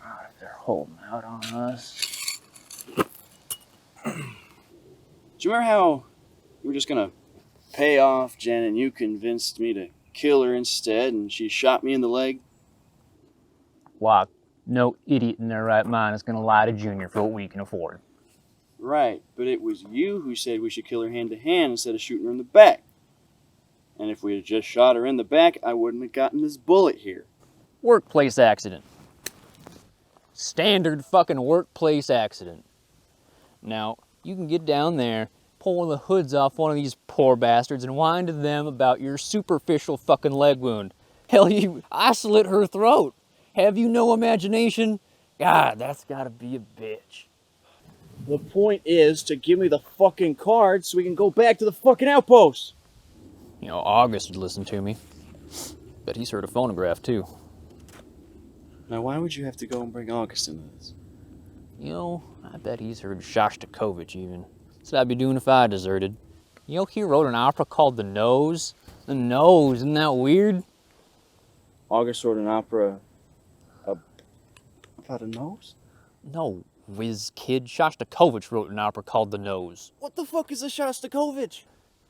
God, if they're holding out on us. Do you remember how you were just gonna pay off Jen and you convinced me to kill her instead and she shot me in the leg? Why, no idiot in their right mind is gonna lie to Junior for what we can afford. Right, but it was you who said we should kill her hand to hand instead of shooting her in the back. And if we had just shot her in the back, I wouldn't have gotten this bullet here. Workplace accident. Standard fucking workplace accident. Now, you can get down there, pull one of the hoods off one of these poor bastards and whine to them about your superficial fucking leg wound. Hell, I slit her throat. Have you no imagination? God, that's gotta be a bitch. The point is to give me the fucking cards so we can go back to the fucking outpost. You know, August would listen to me. Bet he's heard a phonograph, too. Now, why would you have to go and bring August into this? You know, I bet he's heard Shostakovich, even. That's what I'd be doing if I deserted. You know, he wrote an opera called The Nose. The Nose, isn't that weird? August wrote an opera about a nose? No, whiz kid. Shostakovich wrote an opera called The Nose. What the fuck is a Shostakovich?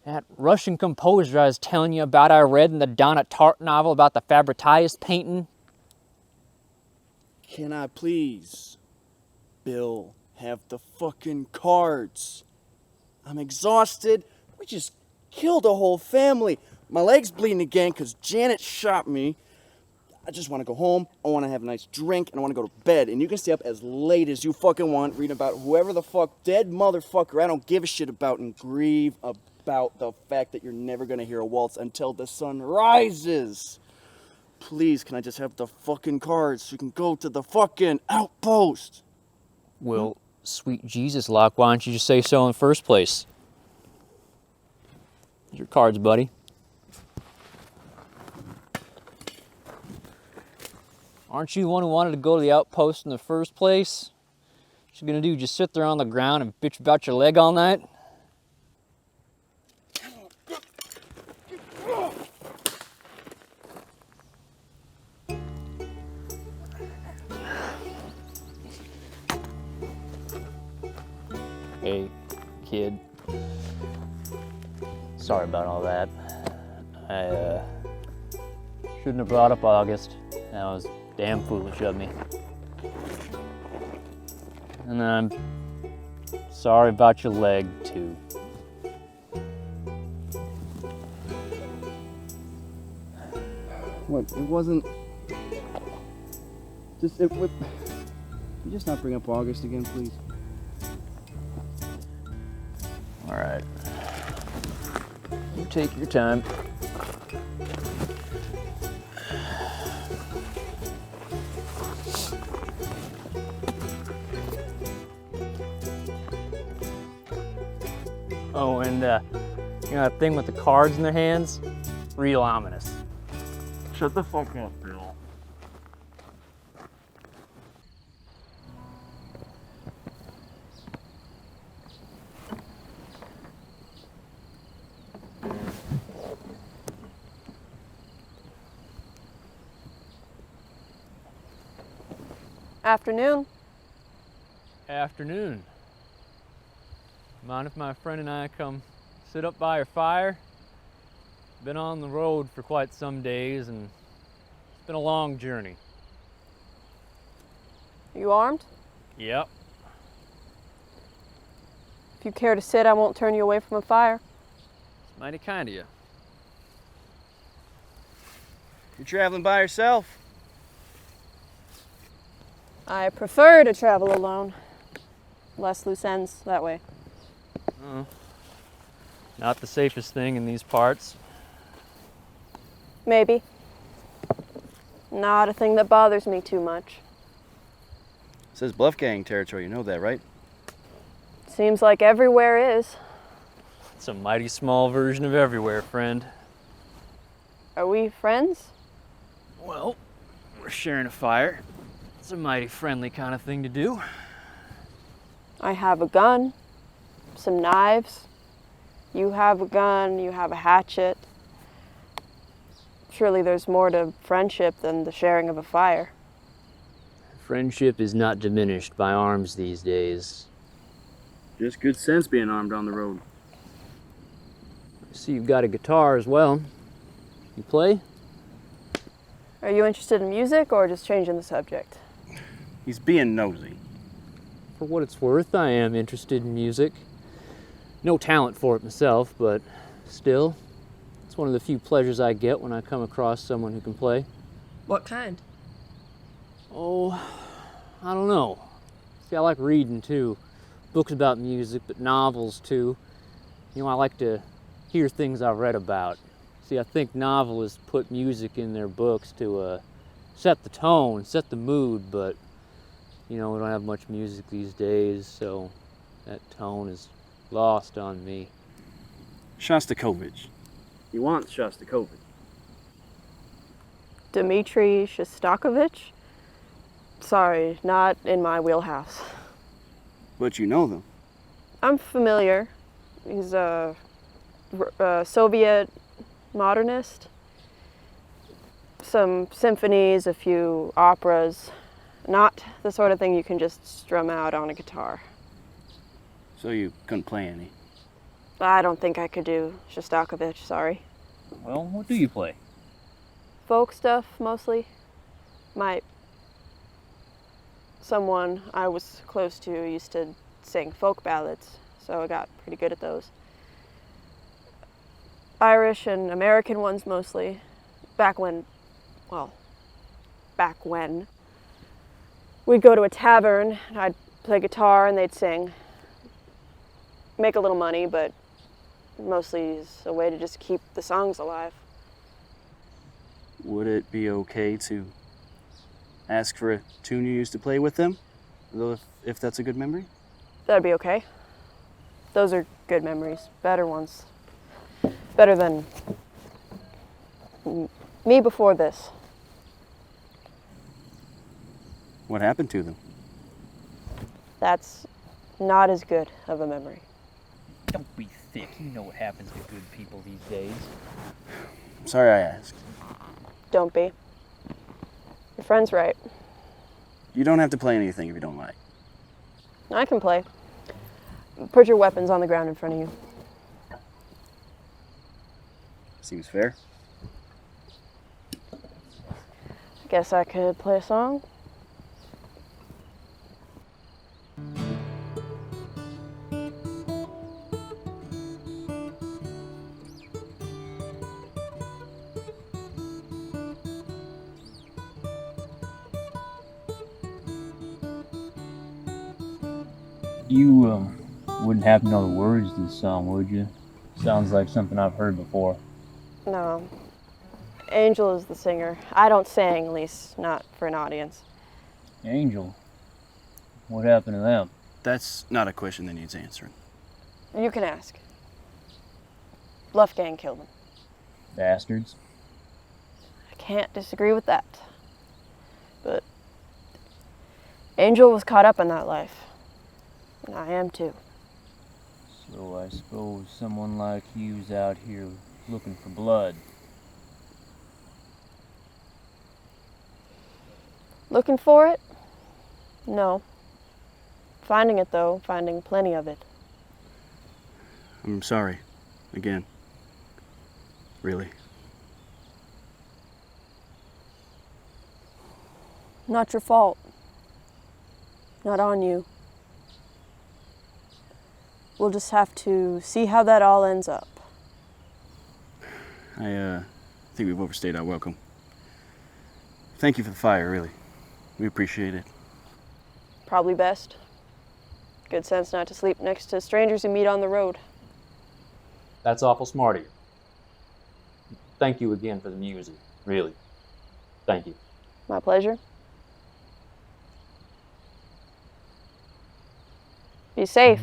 That Russian composer I was telling you about I read in the Donna Tartt novel about the Fabritius painting. Can I please, Bill, have the fucking cards? I'm exhausted. We just killed a whole family. My leg's bleeding again because Janet shot me. I just want to go home. I want to have a nice drink, and I want to go to bed. And you can stay up as late as you fucking want, reading about whoever the fuck, dead motherfucker I don't give a shit about, and grieve about the fact that you're never going to hear a waltz until the sun rises. Please, can I just have the fucking cards so we can go to the fucking outpost? Well, sweet Jesus, Locke, why don't you just say so in the first place? Here's your cards, buddy. Aren't you the one who wanted to go to the outpost in the first place? What you gonna do, just sit there on the ground and bitch about your leg all night? Hey, kid. Sorry about all that. I shouldn't have brought up August. That was damn foolish of me. And I'm sorry about your leg, too. What? It wasn't. Just it. What? Can you just not bring up August again, please? All right. You take your time. Oh, and you know that thing with the cards in their hands? Real ominous. Shut the fuck up, Bill. Afternoon. Afternoon. Mind if my friend and I come sit up by your fire? Been on the road for quite some days and it's been a long journey. You armed? Yep. If you care to sit, I won't turn you away from a fire. It's mighty kind of you. You're traveling by yourself? I prefer to travel alone. Less loose ends that way. Not the safest thing in these parts. Maybe. Not a thing that bothers me too much. Says Bluff Gang territory, you know that, right? Seems like everywhere is. It's a mighty small version of everywhere, friend. Are we friends? Well, we're sharing a fire. It's a mighty friendly kind of thing to do. I have a gun, some knives. You have a gun, you have a hatchet. Surely there's more to friendship than the sharing of a fire. Friendship is not diminished by arms these days. Just good sense being armed on the road. I see you've got a guitar as well. You play? Are you interested in music or just changing the subject? He's being nosy. For what it's worth, I am interested in music. No talent for it myself, but still, it's one of the few pleasures I get when I come across someone who can play. What kind? Oh, I don't know. See, I like reading too. Books about music, but novels too. You know, I like to hear things I've read about. See, I think novelists put music in their books to set the tone, set the mood, but you know, we don't have much music these days, so that tone is lost on me. Shostakovich. You want Shostakovich? Dmitri Shostakovich? Sorry, not in my wheelhouse. But you know them. I'm familiar. He's a Soviet modernist. Some symphonies, a few operas. Not the sort of thing you can just strum out on a guitar. So you couldn't play any? I don't think I could do Shostakovich, sorry. Well, what do you play? Folk stuff, mostly. Someone I was close to used to sing folk ballads, so I got pretty good at those. Irish and American ones mostly. Back when we'd go to a tavern, I'd play guitar and they'd sing. Make a little money, but mostly as a way to just keep the songs alive. Would it be okay to ask for a tune you used to play with them? Though if that's a good memory? That'd be okay. Those are good memories, better ones. Better than me before this. What happened to them? That's not as good of a memory. Don't be thick. You know what happens to good people these days. I'm sorry I asked. Don't be. Your friend's right. You don't have to play anything if you don't like. I can play. Put your weapons on the ground in front of you. Seems fair. I guess I could play a song. You wouldn't happen to know the words to this song, would you? Sounds like something I've heard before. No. Angel is the singer. I don't sing, at least not for an audience. Angel? What happened to them? That's not a question that needs answering. You can ask. Bluff Gang killed them. Bastards. I can't disagree with that. But Angel was caught up in that life. And I am too. So I suppose someone like you's out here looking for blood. Looking for it? No. Finding it, though, finding plenty of it. I'm sorry. Again. Really. Not your fault. Not on you. We'll just have to see how that all ends up. I think we've overstayed our welcome. Thank you for the fire, really. We appreciate it. Probably best. Good sense not to sleep next to strangers you meet on the road. That's awful smart of you. Thank you again for the music. Really. Thank you. My pleasure. Be safe.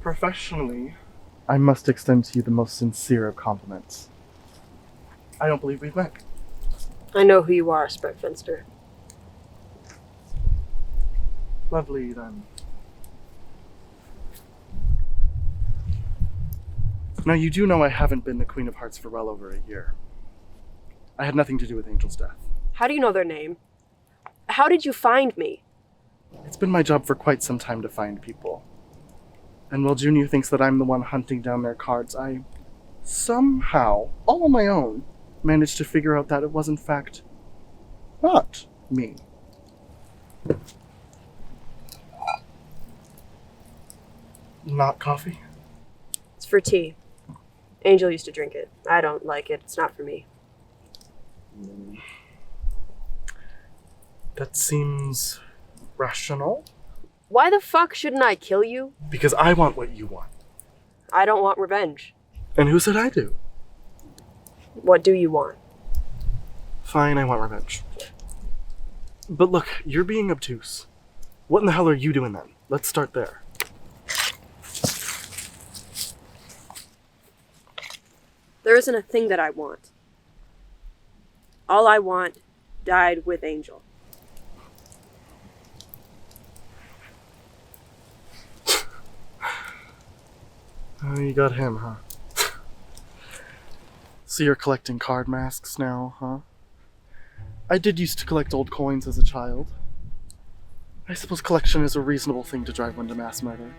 Professionally, I must extend to you the most sincere of compliments. I don't believe we've met. I know who you are, Spreckfenster. Lovely, then. Now, you do know I haven't been the Queen of Hearts for well over a year. I had nothing to do with Angel's death. How do you know their name? How did you find me? It's been my job for quite some time to find people. And while Junior thinks that I'm the one hunting down their cards, I somehow, all on my own, managed to figure out that it was in fact not me. Not coffee? It's for tea. Angel used to drink it. I don't like it. It's not for me. That seems rational. Why the fuck shouldn't I kill you? Because I want what you want. I don't want revenge. And who said I do? What do you want? Fine, I want revenge. But look, you're being obtuse. What in the hell are you doing then? Let's start there. There isn't a thing that I want. All I want died with Angel. Oh, you got him, huh? So you're collecting card masks now, huh? I did used to collect old coins as a child. I suppose collection is a reasonable thing to drive one to mass murder.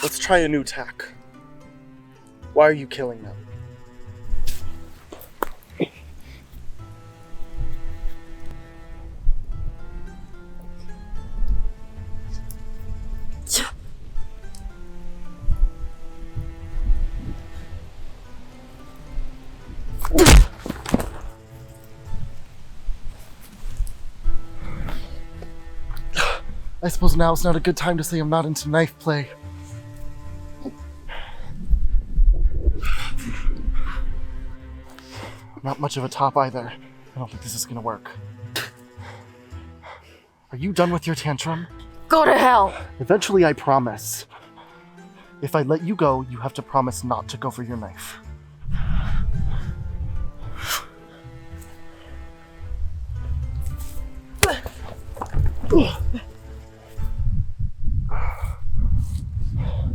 Let's try a new tack. Why are you killing them? I suppose now's not a good time to say I'm not into knife play. I'm not much of a top either. I don't think this is gonna work. Are you done with your tantrum? Go to hell! Eventually, I promise. If I let you go, you have to promise not to go for your knife.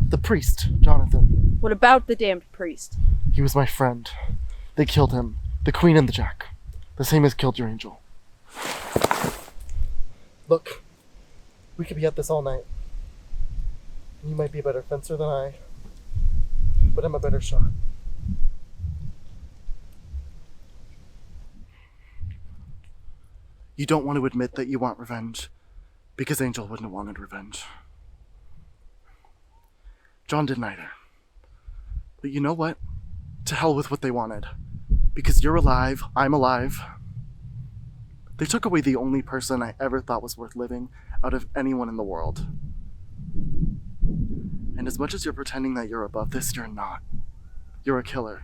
The priest, Jonathan. What about the damned priest? He was my friend. They killed him. The Queen and the Jack. The same as killed your angel. Look, We could be at this all night. You might be a better fencer than I, but I'm a better shot. You don't want to admit that you want revenge, because Angel wouldn't have wanted revenge. John didn't either. But you know what? To hell with what they wanted. Because you're alive, I'm alive. They took away the only person I ever thought was worth living out of anyone in the world. And as much as you're pretending that you're above this, you're not. You're a killer.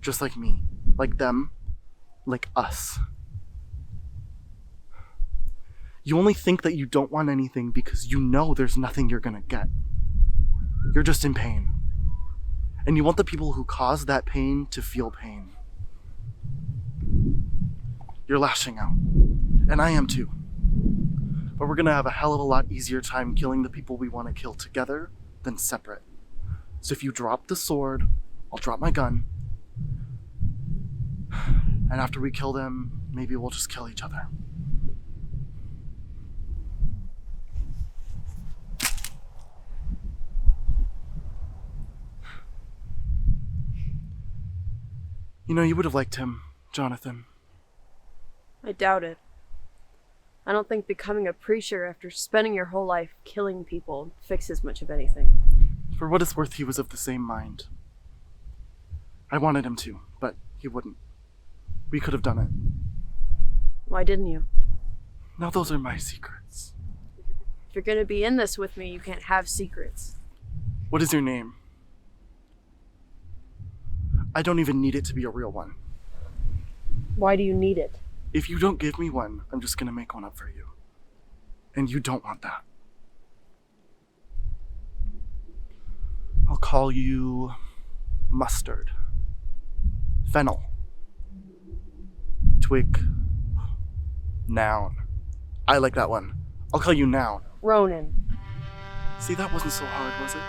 Just like me. Like them. Like us. You only think that you don't want anything because you know there's nothing you're gonna get. You're just in pain. And you want the people who cause that pain to feel pain. You're lashing out. And I am too. But we're gonna have a hell of a lot easier time killing the people we want to kill together than separate. So if you drop the sword, I'll drop my gun. And after we kill them, maybe we'll just kill each other. You know, you would have liked him, Jonathan. I doubt it. I don't think becoming a preacher after spending your whole life killing people fixes much of anything. For what it's worth, he was of the same mind. I wanted him to, but he wouldn't. We could have done it. Why didn't you? Now those are my secrets. If you're gonna be in this with me, you can't have secrets. What is your name? I don't even need it to be a real one. Why do you need it? If you don't give me one, I'm just gonna make one up for you. And you don't want that. I'll call you Mustard. Fennel. Twig. Noun. I like that one. I'll call you Noun. Ronan. See, that wasn't so hard, was it?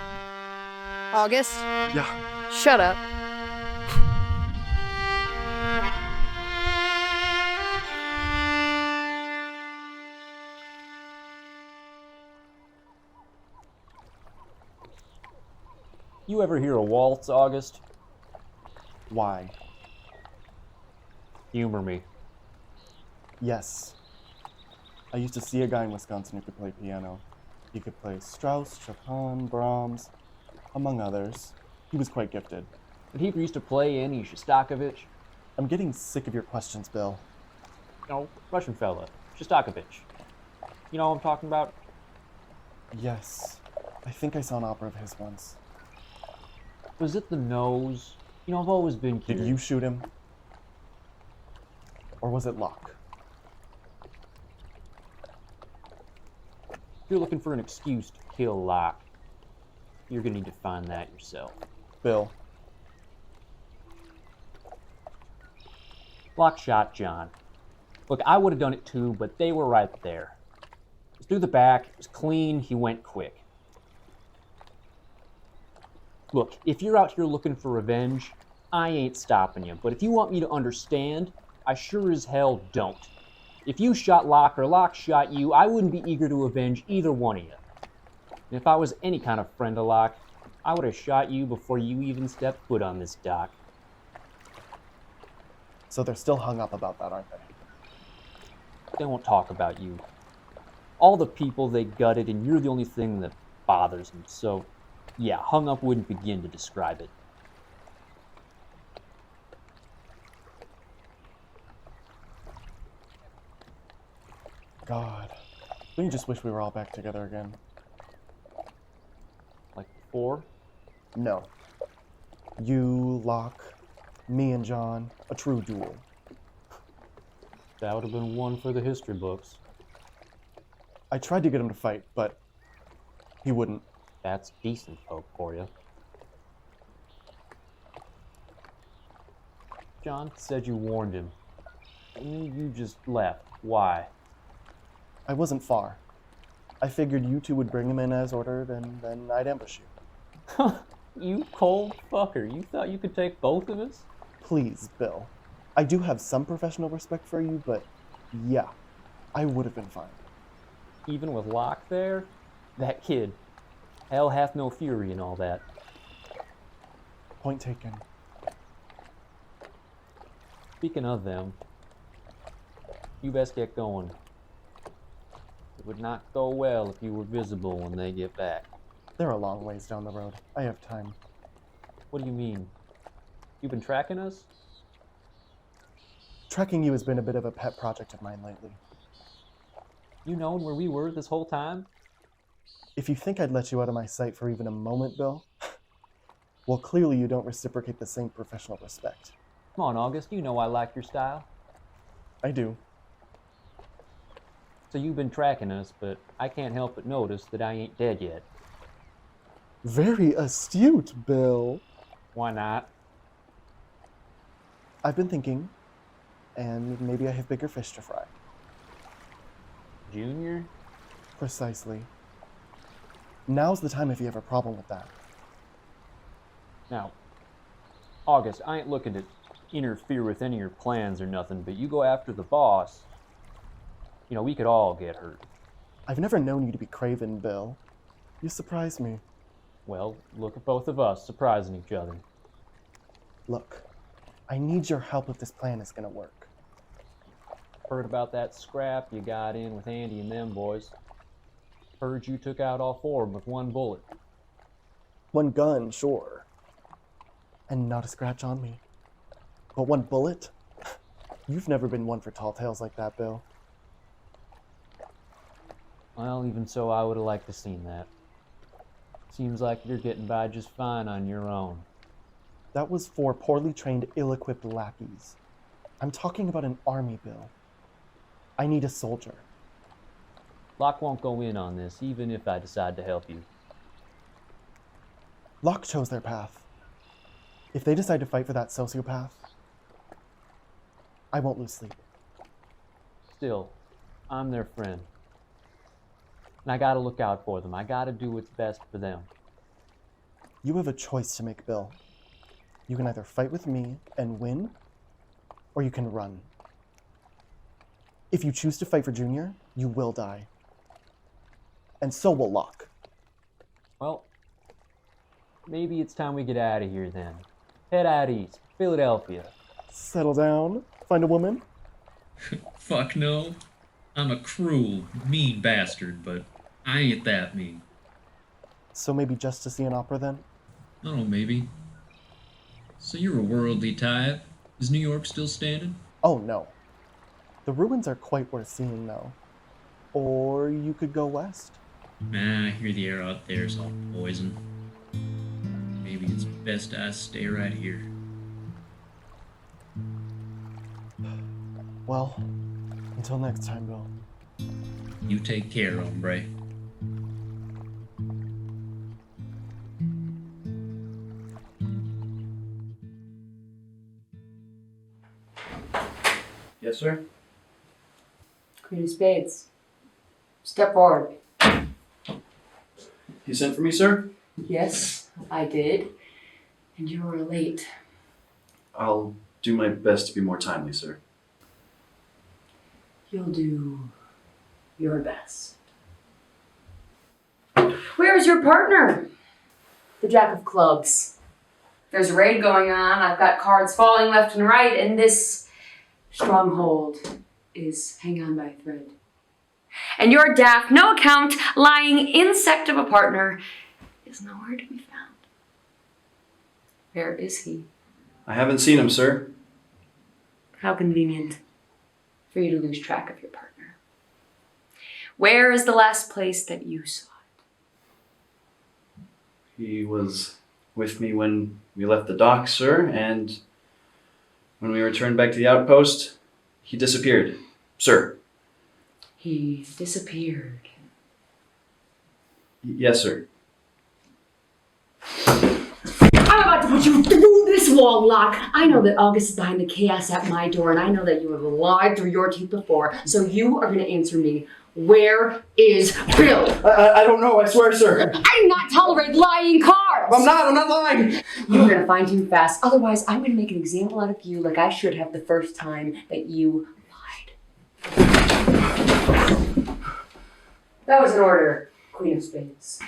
August? Yeah. Shut up. You ever hear a waltz, August? Why? Humor me. Yes. I used to see a guy in Wisconsin who could play piano. He could play Strauss, Chopin, Brahms, among others. He was quite gifted. Did he used to play any Shostakovich? I'm getting sick of your questions, Bill. No, Russian fella. Shostakovich. You know what I'm talking about? Yes. I think I saw an opera of his once. Was it the nose? You know, I've always been curious. Did you shoot him? Or was it luck? If you're looking for an excuse to kill Locke, you're gonna need to find that yourself. Bill. Locke shot John. Look, I would have done it too, but they were right there. It was through the back, it was clean, he went quick. Look, if you're out here looking for revenge, I ain't stopping you. But if you want me to understand, I sure as hell don't. If you shot Locke or Locke shot you, I wouldn't be eager to avenge either one of you. And if I was any kind of friend of Locke, I would have shot you before you even stepped foot on this dock. So they're still hung up about that, aren't they? They won't talk about you. All the people they gutted, and you're the only thing that bothers them. So, yeah, hung up wouldn't begin to describe it. God, don't you just wish we were all back together again? Like before? No. You, Locke, me and John, a true duel. That would have been one for the history books. I tried to get him to fight, but he wouldn't. That's decent folk for you. John said you warned him. And you just left. Why? I wasn't far. I figured you two would bring him in as ordered, and then I'd ambush you. You cold fucker. You thought you could take both of us? Please, Bill. I do have some professional respect for you, but yeah, I would have been fine. Even with Locke there, that kid, hell hath no fury and all that. Point taken. Speaking of them, you best get going. It would not go well if you were visible when they get back. They're a long ways down the road. I have time. What do you mean? You've been tracking us? Tracking you has been a bit of a pet project of mine lately. You known where we were this whole time? If you think I'd let you out of my sight for even a moment, Bill, well, clearly you don't reciprocate the same professional respect. Come on, August, you know I like your style. I do. So you've been tracking us, but I can't help but notice that I ain't dead yet. Very astute, Bill. Why not? I've been thinking, and maybe I have bigger fish to fry. Junior? Precisely. Now's the time if you have a problem with that. Now, August, I ain't looking to interfere with any of your plans or nothing, but you go after the boss, you know, we could all get hurt. I've never known you to be craven, Bill. You surprise me. Well, look at both of us surprising each other. Look, I need your help if this plan is gonna work. Heard about that scrap you got in with Andy and them boys. Heard you took out all four of them with one bullet. One gun, sure. And not a scratch on me. But one bullet? You've never been one for tall tales like that, Bill. Well, even so, I would have liked to seen that. Seems like you're getting by just fine on your own. That was 4 poorly trained, ill-equipped lackeys. I'm talking about an army, Bill. I need a soldier. Locke won't go in on this, even if I decide to help you. Locke chose their path. If they decide to fight for that sociopath, I won't lose sleep. Still, I'm their friend. And I gotta look out for them. I gotta do what's best for them. You have a choice to make, Bill. You can either fight with me and win, or you can run. If you choose to fight for Junior, you will die. And so will Locke. Well, maybe it's time we get out of here then. Head out east, Philadelphia. Settle down, find a woman. Fuck no. I'm a cruel, mean bastard, but I ain't that mean. So maybe just to see an opera then? I don't know, maybe. So you're a worldly type. Is New York still standing? Oh no. The ruins are quite worth seeing though. Or you could go west. Nah, I hear the air out there's all poison. Maybe it's best I stay right here. Well, until next time, Bill. You take care, hombre. Yes, sir? Queen of Spades. Step forward. You sent for me, sir? Yes, I did. And you were late. I'll do my best to be more timely, sir. You'll do your best. Where is your partner? The Jack of Clubs. There's a raid going on. I've got cards falling left and right, and this stronghold is hanging on by a thread. And your daft, no account, lying insect of a partner is nowhere to be found. Where is he? I haven't seen him, sir. How convenient for you to lose track of your partner. Where is the last place that you saw it? He was with me when we left the dock, sir, and when we returned back to the outpost, he disappeared, sir. He disappeared. Yes, sir. I'm about to put you through this wall, Locke. I know that August is behind the chaos at my door, and I know that you have lied through your teeth before, so you are going to answer me. Where is Bill? I don't know, I swear, sir. I do not tolerate lying cards! I'm not lying! You're going to find him fast, otherwise I'm going to make an example out of you like I should have the first time that you lied. That was an order, Queen of Spades.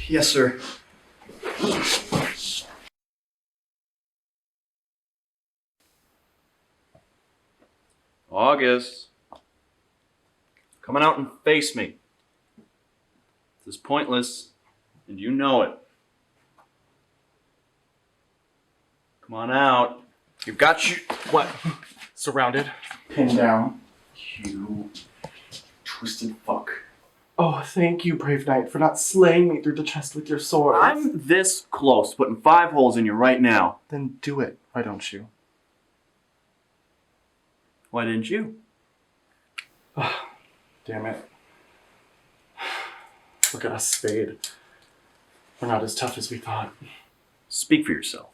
Yes, sir. August. Come on out and face me. This is pointless, and you know it. Come on out. You've got you. What? Surrounded? Pinned down? You twisted fuck. Oh, thank you, brave knight, for not slaying me through the chest with your sword. I'm this close, putting 5 holes in you right now. Then do it, why don't you? Why didn't you? Damn it. Look at us, Spade. We're not as tough as we thought. Speak for yourself.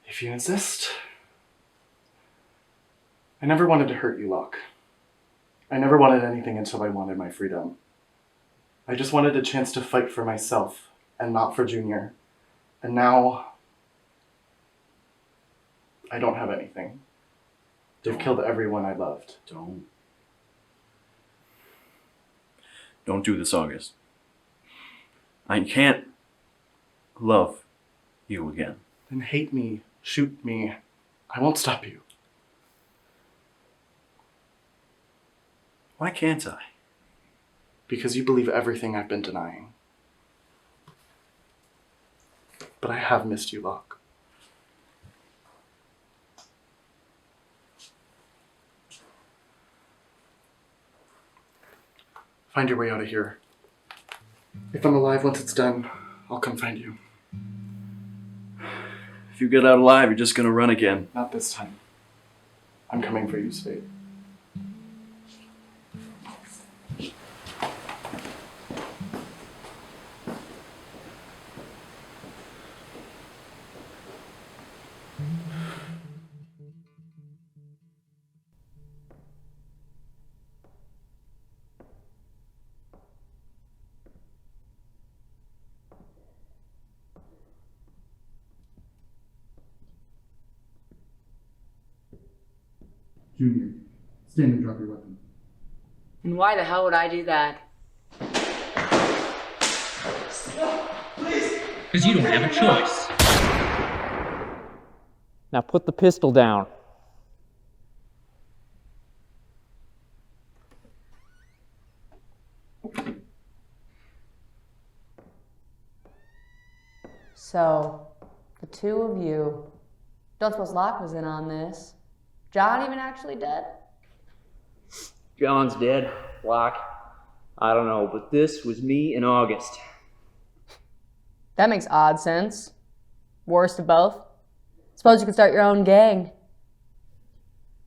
If you insist. I never wanted to hurt you, Locke. I never wanted anything until I wanted my freedom. I just wanted a chance to fight for myself, and not for Junior. And now, I don't have anything. They've killed everyone I loved. Don't do this, August. I can't love you again. Then hate me, shoot me. I won't stop you. Why can't I? Because you believe everything I've been denying. But I have missed you, Locke. Find your way out of here. If I'm alive once it's done, I'll come find you. If you get out alive, you're just gonna run again. Not this time. I'm coming for you, Spade. Junior, stand and drop your weapon. And why the hell would I do that? Because you don't have a choice. Now put the pistol down. So, the two of you. Don't suppose Locke was in on this. John even actually dead? John's dead. Locke. I don't know, but this was me in August. That makes odd sense. Worst of both. Suppose you could start your own gang.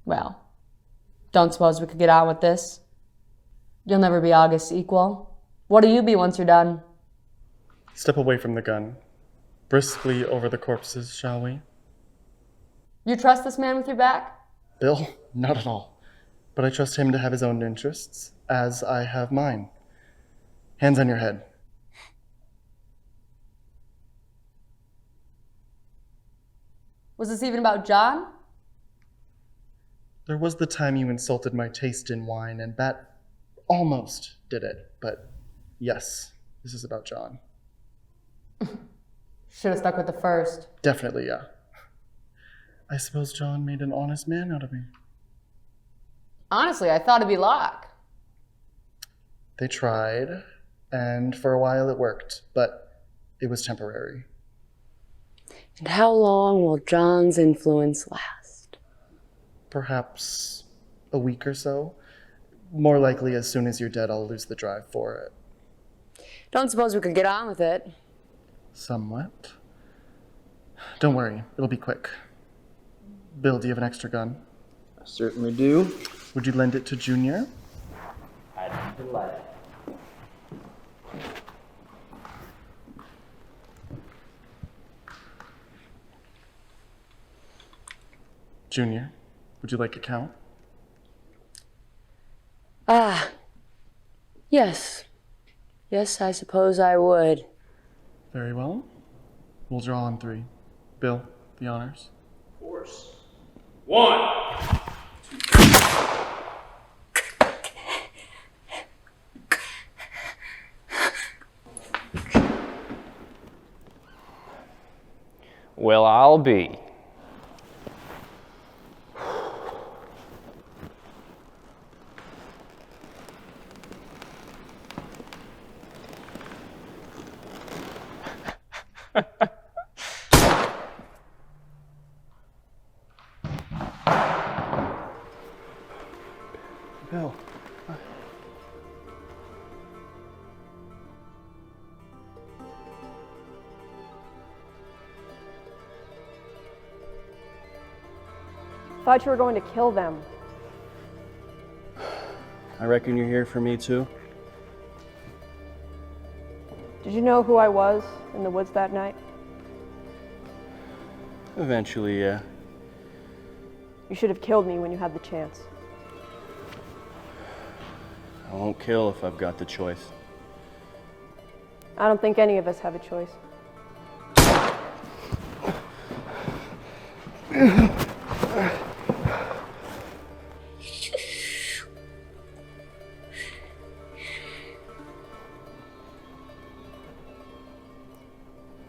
Well, don't suppose we could get on with this. You'll never be August's equal. What'll you be once you're done? Step away from the gun. Briskly over the corpses, shall we? You trust this man with your back? Bill, not at all. But I trust him to have his own interests, as I have mine. Hands on your head. Was this even about John? There was the time you insulted my taste in wine, and that almost did it. But yes, this is about John. Should have stuck with the first. Definitely, yeah. I suppose John made an honest man out of me. Honestly, I thought it'd be Locke. They tried, and for a while it worked, but it was temporary. And how long will John's influence last? Perhaps a week or so. More likely, as soon as you're dead, I'll lose the drive for it. Don't suppose we could get on with it. Somewhat. Don't worry, it'll be quick. Bill, do you have an extra gun? I certainly do. Would you lend it to Junior? I'd be delighted. Junior, would you like a count? Yes. Yes, I suppose I would. Very well. We'll draw on 3. Bill, the honors. Of course. 1, 2, 3. Well, I'll be. Bill. Thought you were going to kill them. I reckon you're here for me too. Did you know who I was in the woods that night? Eventually, yeah. You should have killed me when you had the chance. I won't kill if I've got the choice. I don't think any of us have a choice.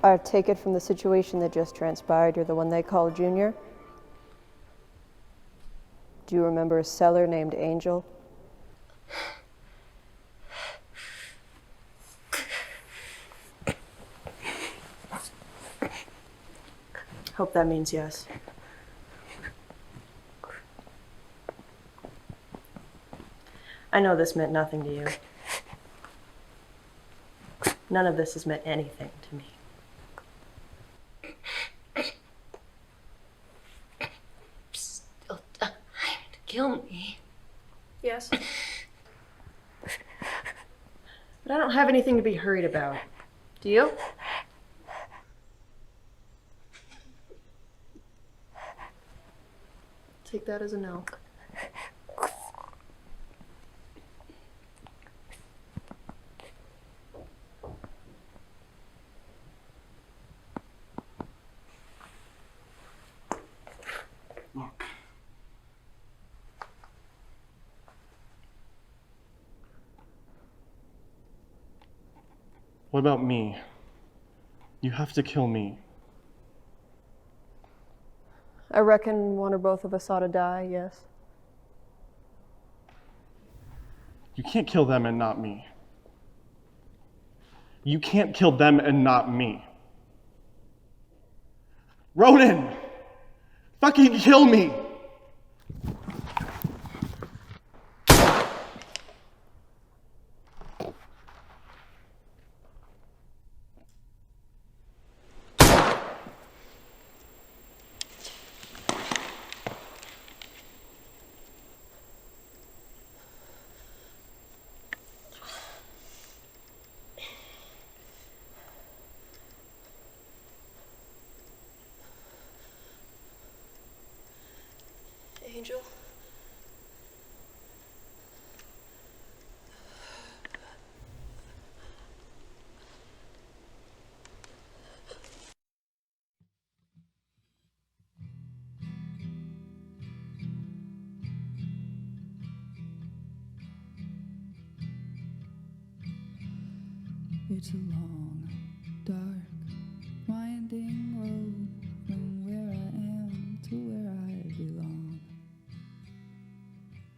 I take it from the situation that just transpired, you're the one they call Junior? Do you remember a seller named Angel? Hope that means yes. I know this meant nothing to you. None of this has meant anything to me. Still trying to kill me. Yes. But I don't have anything to be hurried about. Do you? Take that as a no. Look. What about me? You have to kill me. I reckon one or both of us ought to die, yes. You can't kill them and not me. You can't kill them and not me. Ronan! Fucking kill me! Angel? It's a long, dark, winding road from where I am to where I belong.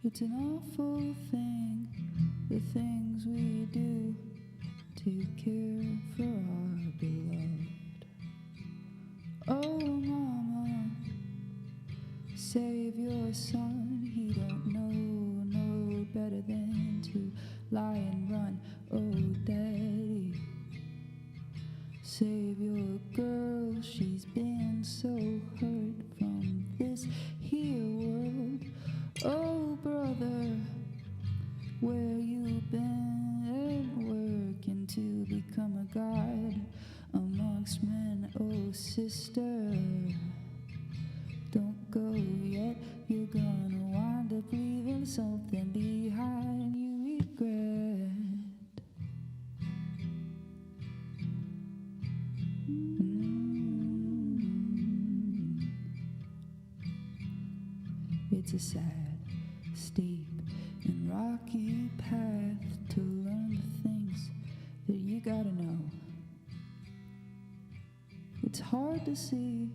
It's an awful thing, the things we do to care for our beloved. Oh, mama, save your son, he don't know better than to lie and run. Oh, daddy, save your girl, she's been so hurt from this here world. Oh, brother, where you been working to become a god amongst men? Oh, sister, don't go yet, you're gonna wind up leaving something behind you regret. It's a sad, steep, and rocky path to learn the things that you gotta know. It's hard to see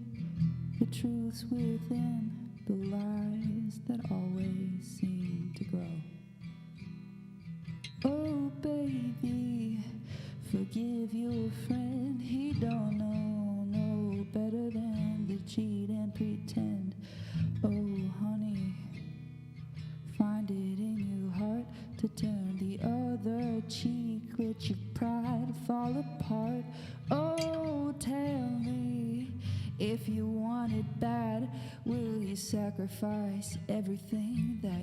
the truths within the lies that always seem to grow. Oh baby, forgive your friend, he don't know no better than to cheat and pretend. Oh honey, find it in your heart to turn the other cheek, let your pride fall apart. Oh tell me, if you want it bad, will you sacrifice everything that